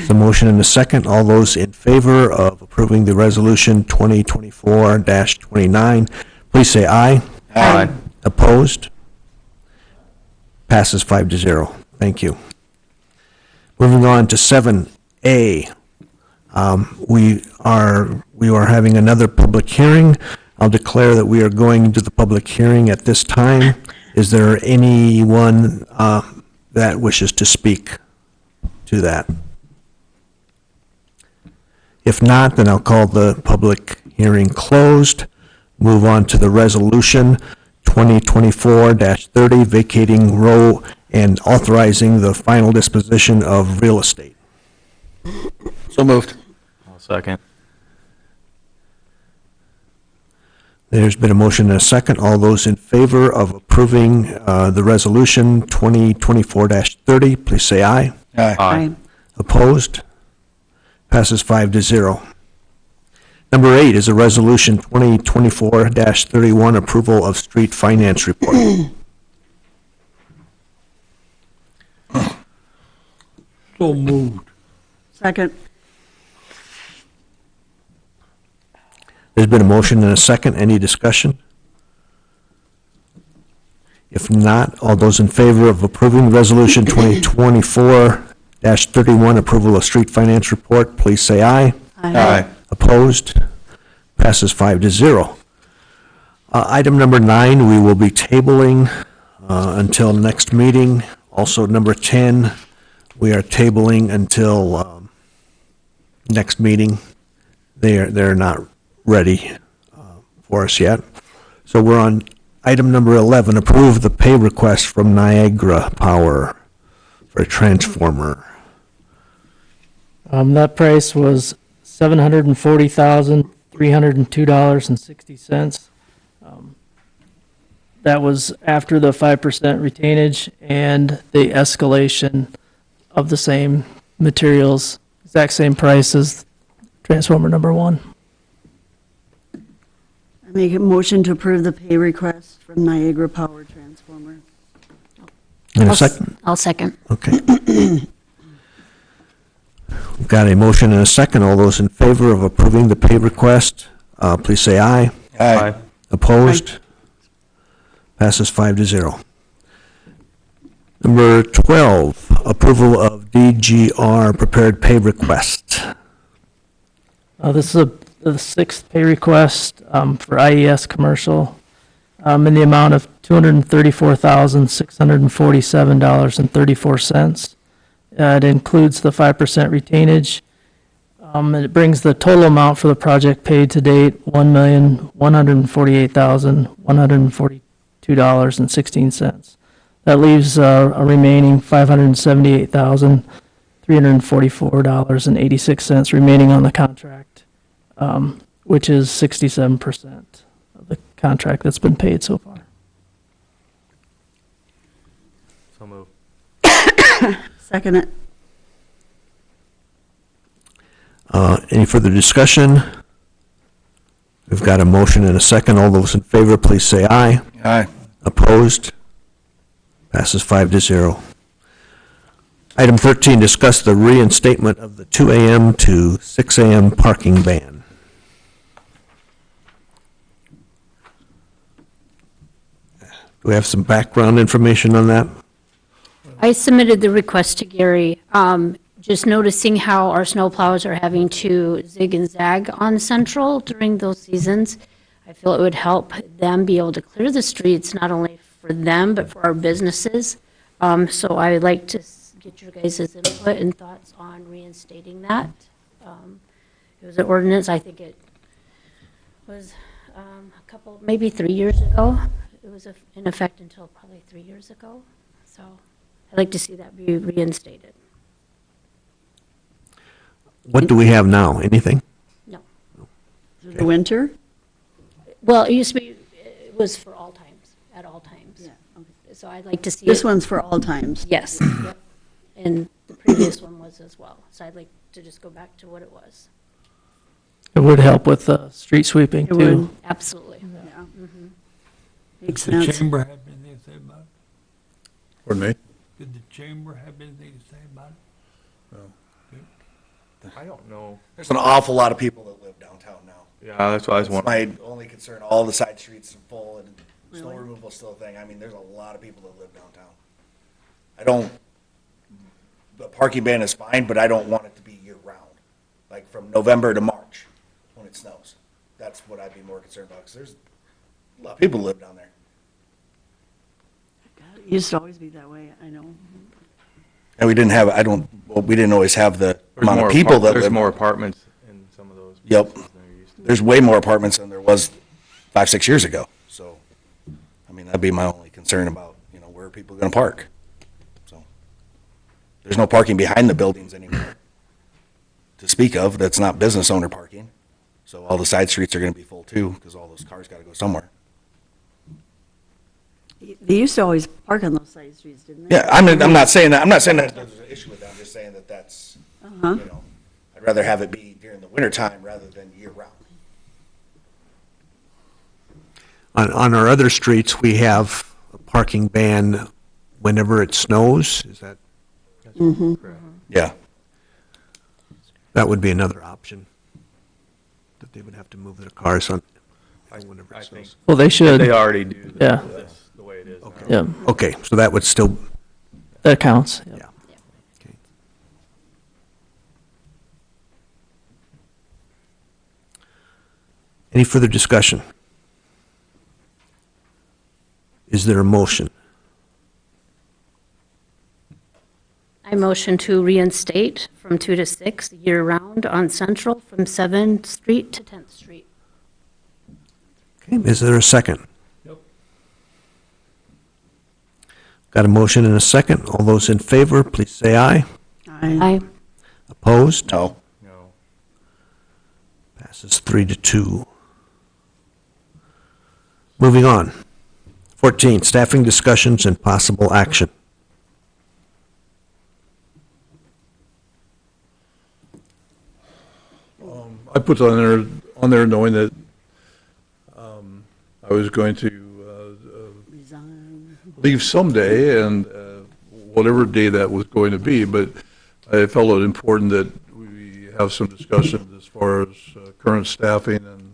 The motion and a second. All those in favor of approving the resolution 2024-29, please say aye. Aye. Opposed? Passes 5-0. Thank you. Moving on to 7A. We are having another public hearing. I'll declare that we are going into the public hearing at this time. Is there anyone that wishes to speak to that? If not, then I'll call the public hearing closed. Move on to the resolution 2024-30, vacating row and authorizing the final disposition of real estate. So moved. I'll second. There's been a motion and a second. All those in favor of approving the resolution 2024-30, please say aye. Aye. Opposed? Passes 5-0. Number 8 is a resolution 2024-31, approval of street finance report. So moved. Second. There's been a motion and a second. Any discussion? If not, all those in favor of approving resolution 2024-31, approval of street finance report, please say aye. Aye. Opposed? Passes 5-0. Item number 9, we will be tabling until next meeting. Also, number 10, we are tabling until next meeting. They're not ready for us yet. So we're on item number 11, approve the pay request from Niagara Power for a transformer. That price was $740,302.60. That was after the 5% retainage and the escalation of the same materials, exact same price as transformer number 1. I make a motion to approve the pay request from Niagara Power Transformer. And a second? I'll second. Okay. We've got a motion and a second. All those in favor of approving the pay request, please say aye. Aye. Opposed? Passes 5-0. Number 12, approval of DGR prepared pay request. This is the sixth pay request for IES Commercial in the amount of $234,647.34. It includes the 5% retainage. And it brings the total amount for the project paid to date $1,148,142.16. That leaves a remaining $578,344.86 remaining on the contract, which is 67% of the contract that's been paid so far. So move. Second it. Any further discussion? We've got a motion and a second. All those in favor, please say aye. Aye. Opposed? Passes 5-0. Item 13, discuss the reinstatement of the 2 a.m. to 6 a.m. parking ban. Do we have some background information on that? I submitted the request to Gary, just noticing how our snowplows are having to zig and zag on Central during those seasons. I feel it would help them be able to clear the streets, not only for them, but for our businesses. So I would like to get your guys' input and thoughts on reinstating that. It was an ordinance, I think it was a couple, maybe 3 years ago. It was in effect until probably 3 years ago. So I'd like to see that be reinstated. What do we have now? Anything? No. Through the winter? Well, it used to be, it was for all times, at all times. Yeah, okay. So I'd like to see This it. one's for all times. Yes. Yep. And the previous one was as well. So I'd like to just go back to what it was. It would help with street sweeping It too. would. Absolutely. Yeah. Mm-hmm. Makes Did the sense. chamber have anything to say about it? Pardon me? Did the chamber have anything to say about it? I don't know. There's an awful lot of people that live downtown now. Yeah, that's what I was That's wondering. my only concern. All the side streets are full and snow Really? removal is still a thing. I mean, there's a lot of people that live downtown. I don't, the parking ban is fine, but I don't want it to be year round. Like from November to March when it snows. That's what I'd be more concerned about because there's a lot of people that live down there. God, it used to always be that way, I know. And we didn't have, we didn't always have the amount of people that There's live. more apartments in some of those. Yep. places than there used to be. There's way more apartments than there was 5, 6 years ago. So, I mean, that'd be my only concern about, where are people going to park? So, there's no parking behind the buildings anymore to speak of. That's not business owner parking. So all the side streets are going to be full too because all those cars got to go somewhere. They used to always park on those side streets, didn't they? Yeah, I'm not saying that. I'm not saying that there's an issue with that. I'm just saying that that's, Uh-huh. I'd rather have it be during the winter time rather than year round. On our other streets, we have a parking ban whenever it snows. Is that, Correct. Yeah. that would be another option, that they would have to move their cars on whenever I it think snows. Well, they should. they already do Yeah. this the way it is now. Yeah, Okay, so that would still, that counts. Yeah. yeah. Okay. Any further discussion? Is there a motion? I motion to reinstate from 2 to 6 year-round on Central from 7th Street to 10th Street. Okay, is there a second? Yep. Got a motion and a second. All those in favor, please say aye. Aye. Opposed? No. No. Passes 3-2. Moving on. 14, staffing discussions and possible action. I put on there knowing that I was going to Resign. leave someday, and whatever day that was going to be, but I felt it important that we have some discussion as far as current staffing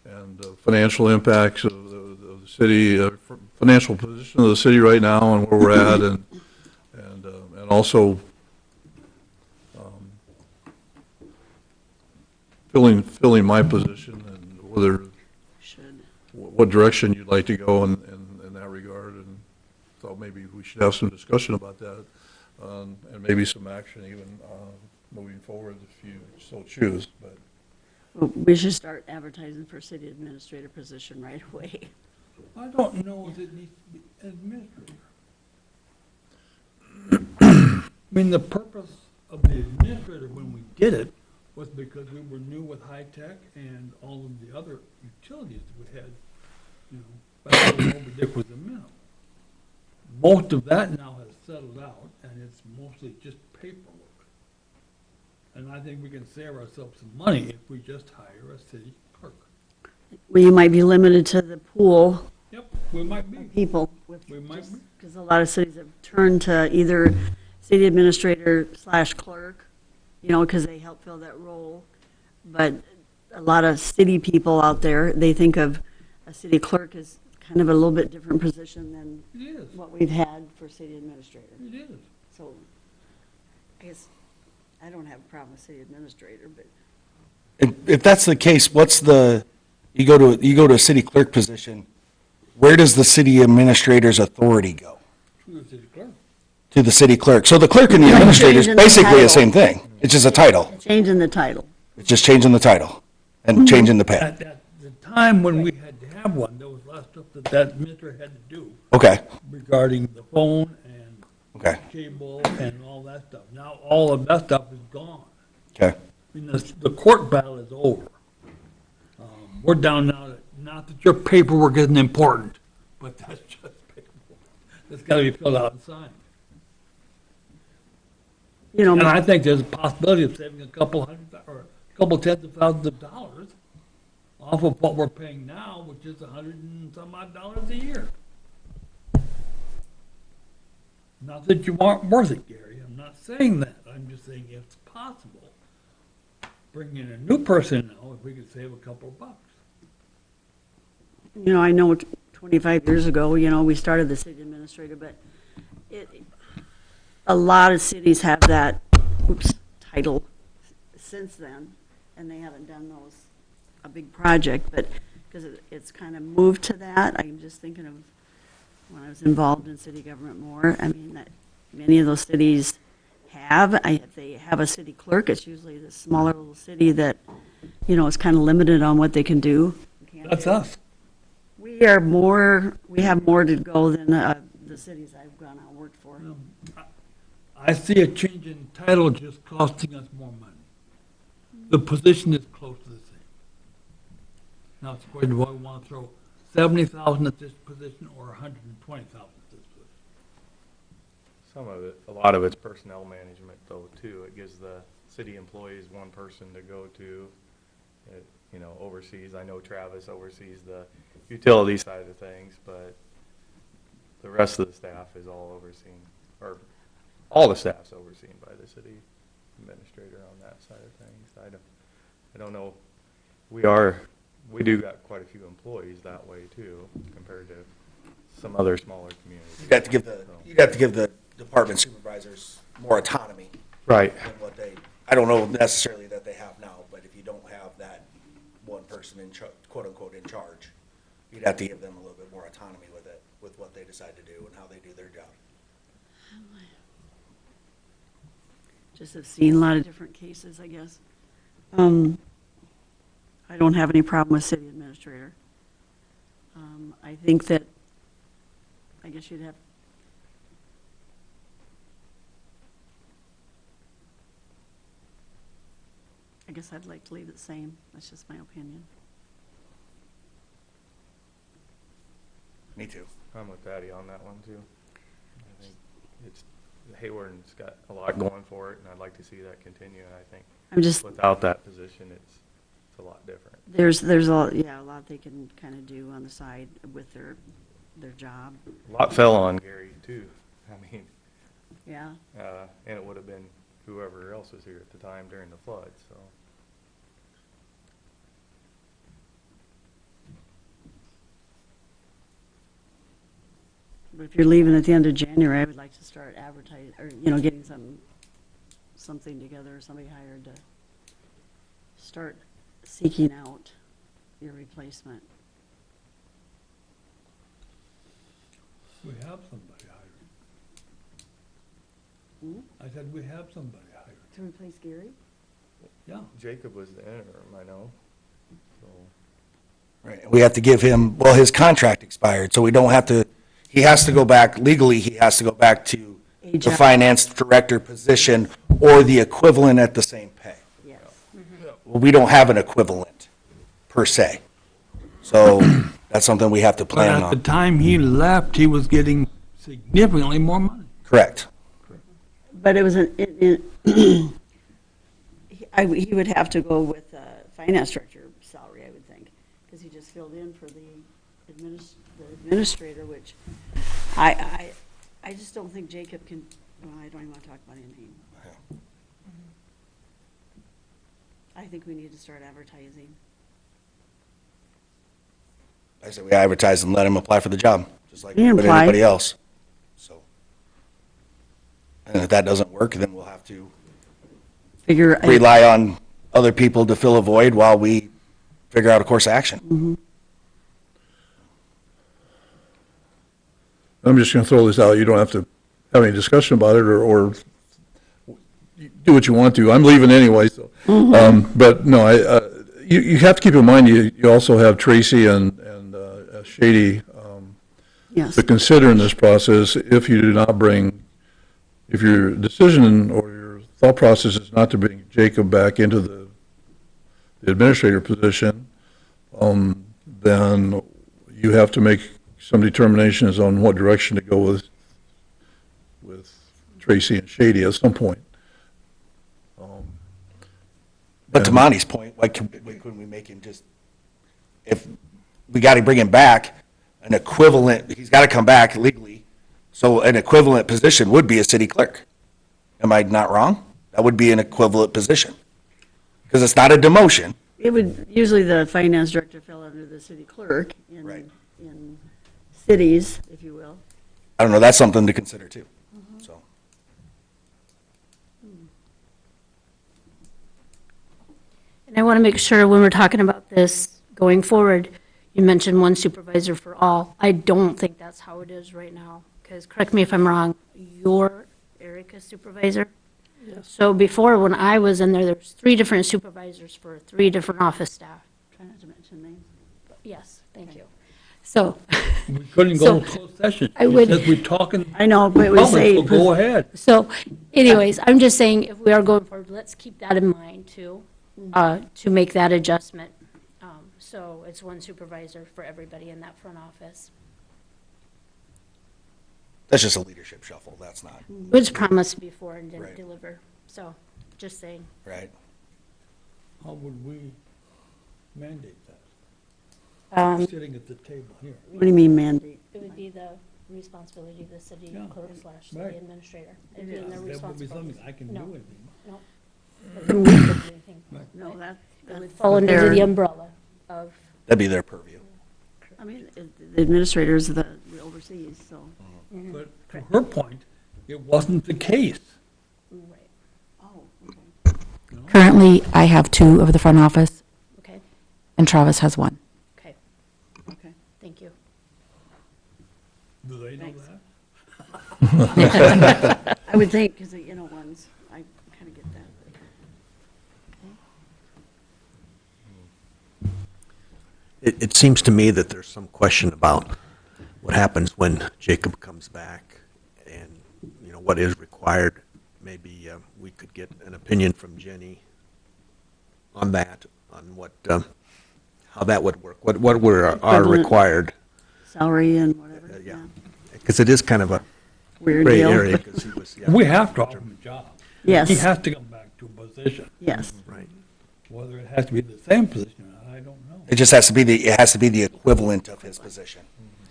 and financial impacts of the city, financial position of the city right now and where we're at, and And also, filling my position and whether, Should. what direction you'd like to go in that regard, and thought maybe we should have some discussion about that, and maybe some action even, moving forward if you so choose, but. Well, we should start advertising for city administrator position right away. I don't know if it needs to be administrator. I mean, the purpose of the administrator when we did it was because we were new with high tech and all of the other utilities that we had, you know, back when Moby Dick was a minimum. Most of that now has settled out, and it's mostly just paperwork. And I think we can save ourselves some money if we just hire a city clerk. Well, you might be limited to the pool Yep, we might be. of people with, We might be. because a lot of cities have turned to either city administrator / clerk, you know, because they help fill that role. But a lot of city people out there, they think of a city clerk as kind of a little bit different position than It is, what we've had for city administrator. it is. So I guess I don't have a problem with city administrator, but If that's the case, you go to a city clerk position, where does the city administrator's authority go? To the city clerk. To the city clerk. So the clerk and the administrator is changing the basically the title. same thing. It's just a title. changing the title. It's just changing the title and changing the pay. At the time when we had to have one, there was a lot of stuff that administrator had to do Okay, regarding the phone and okay, cable and all that stuff. Now, all of that stuff is gone. okay. I mean, the court battle is over. We're down now, not that your paperwork isn't important, but that's just paperwork. It's got to be filled out and signed. You know, And I think there's a possibility of saving a couple tens of thousands of dollars off of what we're paying now, which is $100 and some odd a year. Not that you aren't worth it, Gary. I'm not saying that. I'm just saying if it's possible, bring in a new person now, if we could save a couple of bucks. you know, I know 25 years ago, you know, we started the city administrator, but a lot of cities have that, title since then, and they haven't done a big project, but because it's kind of moved to that, I'm just thinking of when I was involved in city government more, I mean, that many of those cities if they have a city clerk, it's usually the smaller little city that, you know, is kind of limited on what they can do. That's us. We have more to go than the cities I've gone out and worked for. I see a change in title just costing us more money. The position is close to the same. Now, it's a question, do I want to throw 70,000 at this position or 120,000 at this position? Some of it, a lot of it's personnel management though, too. It gives the city employees one person to go to, it, you know, oversees. I know Travis oversees the utility side of things, but the rest of the staff is all overseen, or all the staff's overseen by the city administrator on that side of things. I don't know. We do got quite a few employees that way too, compared to some other smaller communities. You'd have to give the department supervisors more autonomy. Right. Than what I don't know necessarily that they have now, but if you don't have that one person in quote unquote in charge, you'd have to give them a little bit more autonomy with it, with what they decide to do and how they do their job. Just have seen a lot of different cases, I guess. I don't have any problem with city administrator. I think that, I guess you'd have, I guess I'd like to leave it the same. That's just my opinion. Me too. I'm with Patty on that one too. I think Hawarden's got a lot going for it, and I'd like to see that continue. And I think I'm just, without that position, it's a lot different. there's a lot they can kind of do on the side with their job. A lot fell on Gary too. I mean, Yeah. and it would have been whoever else was here at the time during the flood. So But if you're leaving at the end of January, I would like to start advertising, or, getting something together, somebody hired to start seeking out your replacement. We have somebody hired. Hmm? I said, we have somebody hired. To replace Gary? Yeah. Jacob was the interim, I know. So, Right. We have to give him, well, his contract expired, so we don't have to, he has to go back, legally, he has to go back to the Agent. finance director position or the equivalent at the same pay. Yes. Well, we don't have an equivalent, per se. So that's something we have to But plan at the on. time he left, he was getting significantly more money. Correct. But it was he would have to go with finance director salary, I would think, because he just filled in for the administrator, which I just don't think Jacob can, well, I don't even want to talk about his name. I think we need to start advertising. I said we advertise and let him apply for the job, just like He with applied. anybody else. So, and if that doesn't work, then we'll have to Figure. rely on other people to fill a void while we figure out a course of action. I'm just going to throw this out. You don't have to have any discussion about it or do what you want to. I'm leaving anyway, so. But no, you have to keep in mind, you also have Tracy and Shady Yes. to consider in this process if you do not bring, if your decision or your thought process is not to bring Jacob back into the administrator position, then you have to make some determinations on what direction to go with Tracy and Shady at some point. But to Monty's point, why couldn't we make him just, if we got to bring him back, an equivalent, he's got to come back legally, so an equivalent position would be a city clerk. Am I not wrong? That would be an equivalent position. Because it's not a demotion. It would, usually the finance director fell under the city clerk Right. in cities, if you will. I don't know, that's something to consider too. So, And I want to make sure when we're talking about this going forward, you mentioned one supervisor for all. I don't think that's how it is right now, because correct me if I'm wrong, you're Erica's supervisor? So before, when I was in there was 3 different supervisors for 3 different office staff. Try not to mention names. Yes, thank you. So, We couldn't go So, in closed session. I would- He says we're talking I know, but we public, say. so go ahead. so anyways, I'm just saying, if we are going forward, let's keep that in mind too, to make that adjustment. So it's one supervisor for everybody in that front office. that's just a leadership shuffle, that's not, It was promised before and didn't Right. deliver, so, just saying. right? How would we mandate that? Um, Sitting at the table here. What do you mean mandate? It would be the responsibility of the city Yeah. clerk / Right. city administrator. It'd be in their That would be something responsibility. I can No. do anything. No. But we couldn't do anything. No, that. It would fall under the umbrella of, That'd be their purview. I mean, the administrator is the overseas, so. But to her point, it wasn't the case. right, Oh, okay. Currently, I have 2 of the front office, okay, and Travis has 1. okay, Okay. thank you. Do they know Thanks. that? I would think, because, ones, I kind of get that. It seems to me that there's some question about what happens when Jacob comes back and, what is required. Maybe we could get an opinion from Jenny on that, on what, how that would work, what were our Equivalent. required. Salary and whatever. Yeah, because it is kind of a Weird gray deal. area, 'cause he was, yeah. We have to offer him a job. Yes. He has to come back to a position. Yes. Right. Whether it has to be the same position, I don't know. It just has to be the equivalent of his position.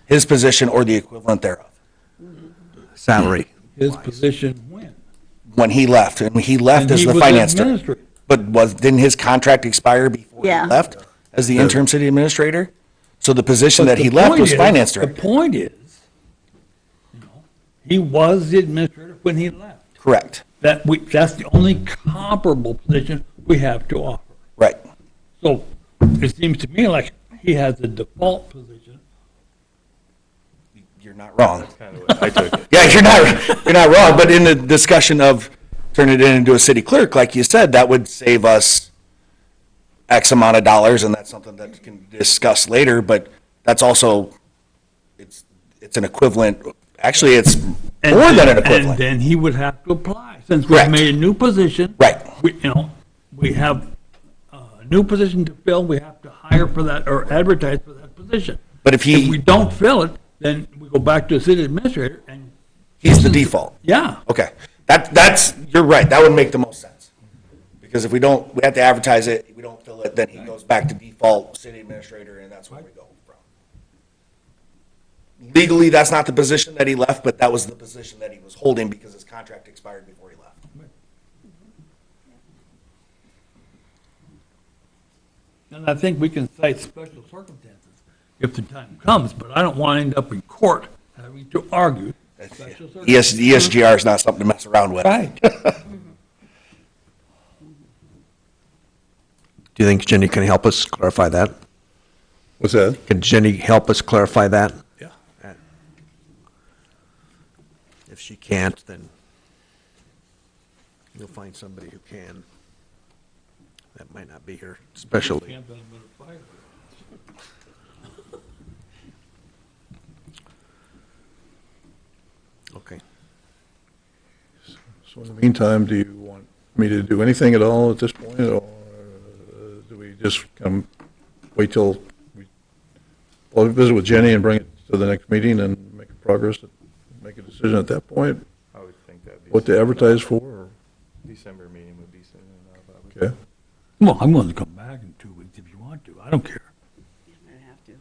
His position or the equivalent thereof. Salary. His position when? When he left, and he left And as he the was finance director. administrator. But didn't his contract expire before he Yeah. left as the interim city administrator? So the position But that he the left point was is- finance director. The point is, he was the administrator when he left. Correct. That's the only comparable position we have to offer. Right. So it seems to me like he has the default position. You're not wrong. That's kind of what I took it. Yeah, you're not wrong, but in the discussion of turning it into a city clerk, like you said, that would save us X amount of dollars, and that's something that we can discuss later, but that's also, it's an equivalent, actually, it's more than an And equivalent. then he would have to apply. Since we Correct. made a new position. Right. We have a new position to fill, we have to hire for that, or advertise for that position. But if If we he, don't fill it, then we go back to the city administrator and. he's the default. Yeah. Okay, that's, you're right, that would make the most sense. Because if we have to advertise it, we don't fill it, then he goes back to default city administrator, and that's where we go from. Legally, that's not the position that he left, but that was the position that he was holding because his contract expired before he left. And I think we can cite special circumstances if the time comes, but I don't want to end up in court having to argue special circumstances. ESGR is not something to mess around with. Right. Do you think Jenny can help us clarify that? What's that? Can Jenny help us clarify that? Yeah. If she can't, then you'll find somebody who can. That might not be her specialty. Can't then I'm gonna fire her. Okay. So in the meantime, do you want me to do anything at all at this point, or do we just wait till we visit with Jenny and bring it to the next meeting and make progress, make a decision at that point, I would think that'd be. what to advertise for, or, December meeting would be soon enough. I would okay? Well, I'm willing to come back in 2 weeks if you want to. I don't care. I have to.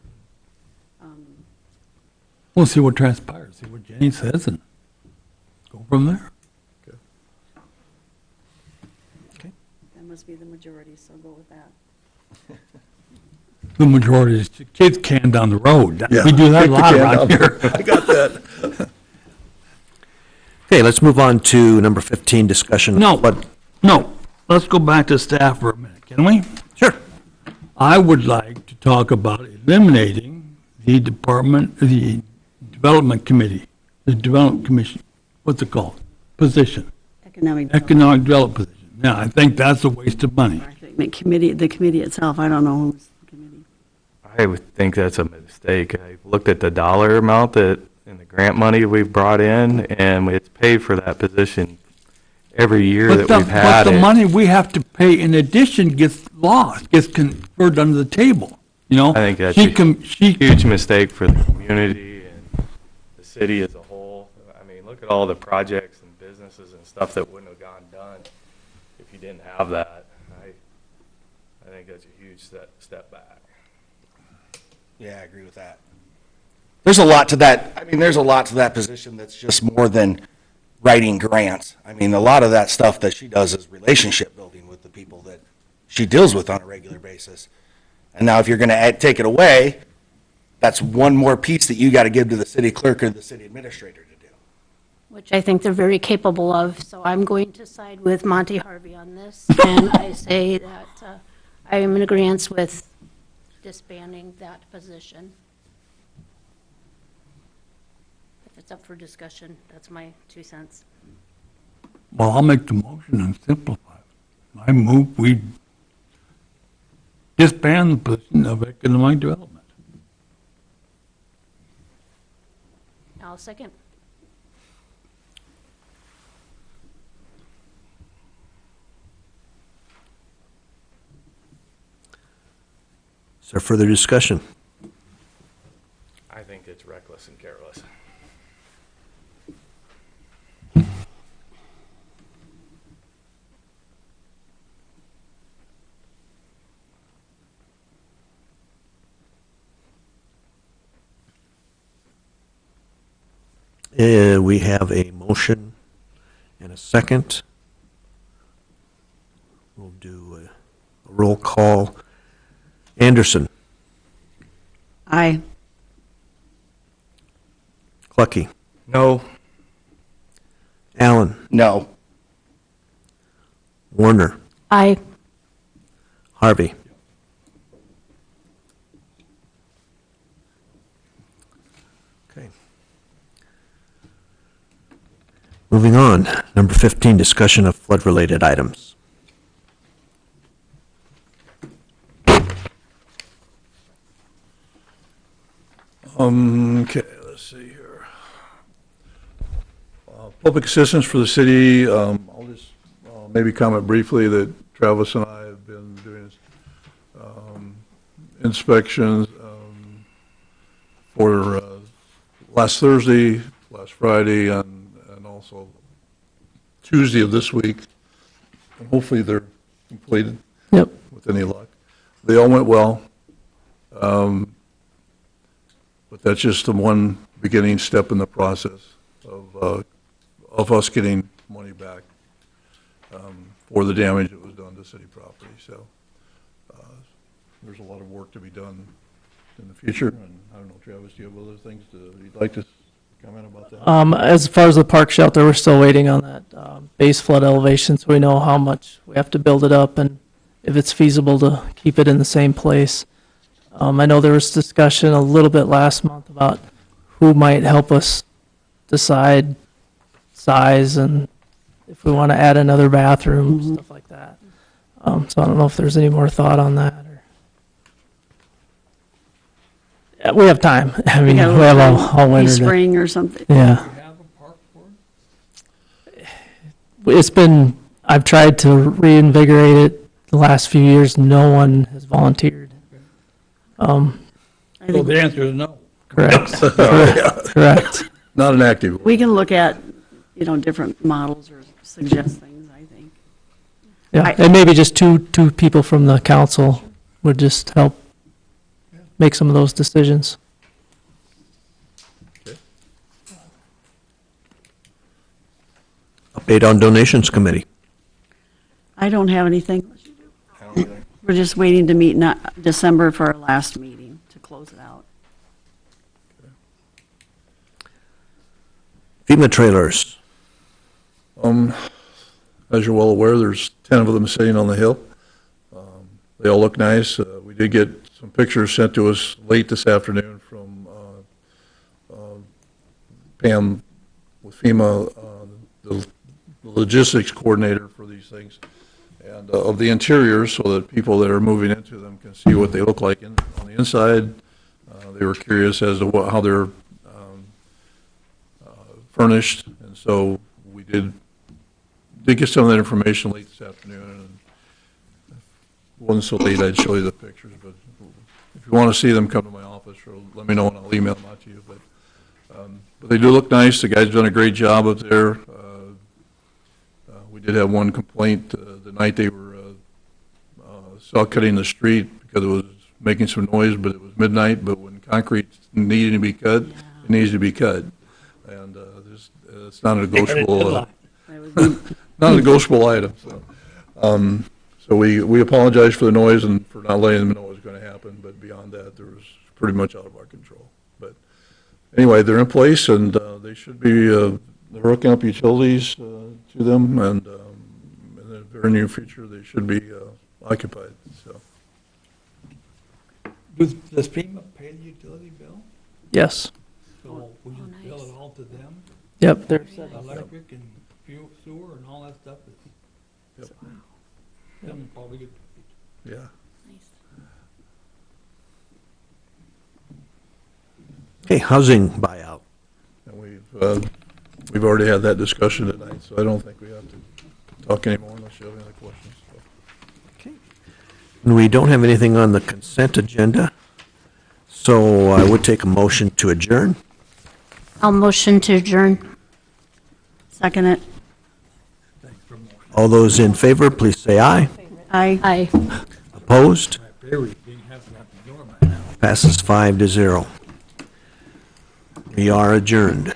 We'll see what transpires, see what Jenny says, and go from there. That must be the majority, so go with that. The majority is kids can down the road. Yeah. We do that a Kick the lot can around down. here. I got that. Okay, let's move on to number 15, discussion. No, What? no, let's go back to staff for a minute, can we? Sure. I would like to talk about eliminating the development committee, the development commission, what's it called? Position, Economic. economic development position. Now, I think that's a waste of money. Development Committee, the committee itself, I don't know who's the committee. I would think that's a mistake. I looked at the dollar amount that, in the grant money we've brought in, and it's paid for that position every year that we've had But the it. money we have to pay in addition gets lost, gets conferred under the table, you know? I think that's She a com- she- huge mistake for the community and the city as a whole. I mean, look at all the projects and businesses and stuff that wouldn't have gone done if you didn't have that. I think that's a huge step back. Yeah, I agree with that. There's a lot to that, I mean, there's a lot to that position that's just more than writing grants. I mean, a lot of that stuff that she does is relationship building with the people that she deals with on a regular basis. And now if you're going to take it away, that's one more piece that you got to give to the city clerk or the city administrator to do. which I think they're very capable of. So I'm going to side with Monty Harvey on this, and I say that I am in agreement with disbanding that position. If it's up for discussion, that's my 2 cents. Well, I'll make the motion and simplify it. I move we disband the position of economic development. I'll second. Is there further discussion? I think it's reckless and careless. We have a motion and a second. We'll do a roll call. Anderson, Aye. Clucky, No. Allen, No. Warner, Aye. Harvey. Okay. Moving on, number 15, discussion of flood-related items. Okay, let's see here. Public assistance for the city, I'll just maybe comment briefly that Travis and I have been doing inspections for last Thursday, last Friday, and also Tuesday of this week. And hopefully they're completed Yep. with any luck. They all went well. But that's just the one beginning step in the process of us getting money back for the damage that was done to city property. So there's a lot of work to be done in the future. And I don't know, Travis, do you have other things you'd like to comment about that? As far as the park shelter, we're still waiting on that base flood elevation, so we know how much we have to build it up and if it's feasible to keep it in the same place. I know there was discussion a little bit last month about who might help us decide size and if we want to add another bathroom, stuff like that. So I don't know if there's any more thought on that. Yeah, we have time. I mean, we have all winter. Spring or something. Yeah. You have a park board? It's been, I've tried to reinvigorate it the last few years. No one has volunteered. I So think the answer is no. Correct. Correct. Not an active. we can look at, different models or suggest things, I think. Yeah, and maybe just two people from the council would just help make some of those decisions. Update on donations committee. I don't have anything. I don't either. We're just waiting to meet in December for our last meeting to close it out. FEMA trailers. As you're well aware, there's 10 of them sitting on the hill. They all look nice. We did get some pictures sent to us late this afternoon from Pam with FEMA, the logistics coordinator for these things, and of the interiors so that people that are moving into them can see what they look like on the inside. They were curious as to how they're furnished, and so we did get some of that information late this afternoon, and if it wasn't so late, I'd show you the pictures, but if you want to see them, come to my office, or let me know and I'll email them out to you, but they do look nice. The guy's done a great job up there. We did have one complaint the night they were saw cutting the street because it was making some noise, but it was midnight, but when concrete needed to be cut, it needs to be cut, and it's not a negotiable not a negotiable item. So we apologize for the noise and for not letting them know what was going to happen, but beyond that, there was pretty much out of our control. But anyway, they're in place, and they should be they're hooking up utilities to them, and in the very near future, they should be occupied. So Does FEMA pay the utility bill? Yes. So we just bill it all to them? Yep. Electric and fuel, sewer and all that stuff is, Yep. them probably get. yeah. Okay, housing buyout. And we've already had that discussion tonight, so I don't think we have to talk anymore unless you have any other questions. So. And we don't have anything on the consent agenda, so I would take a motion to adjourn. I'll motion to adjourn. Second it. All those in favor, please say aye. Aye. Aye. Opposed? Barry being having out the door by now. Passes 5-0. We are adjourned.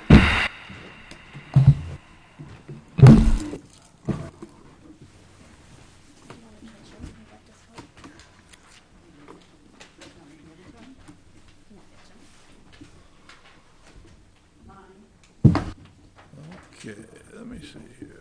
Okay, let me see here.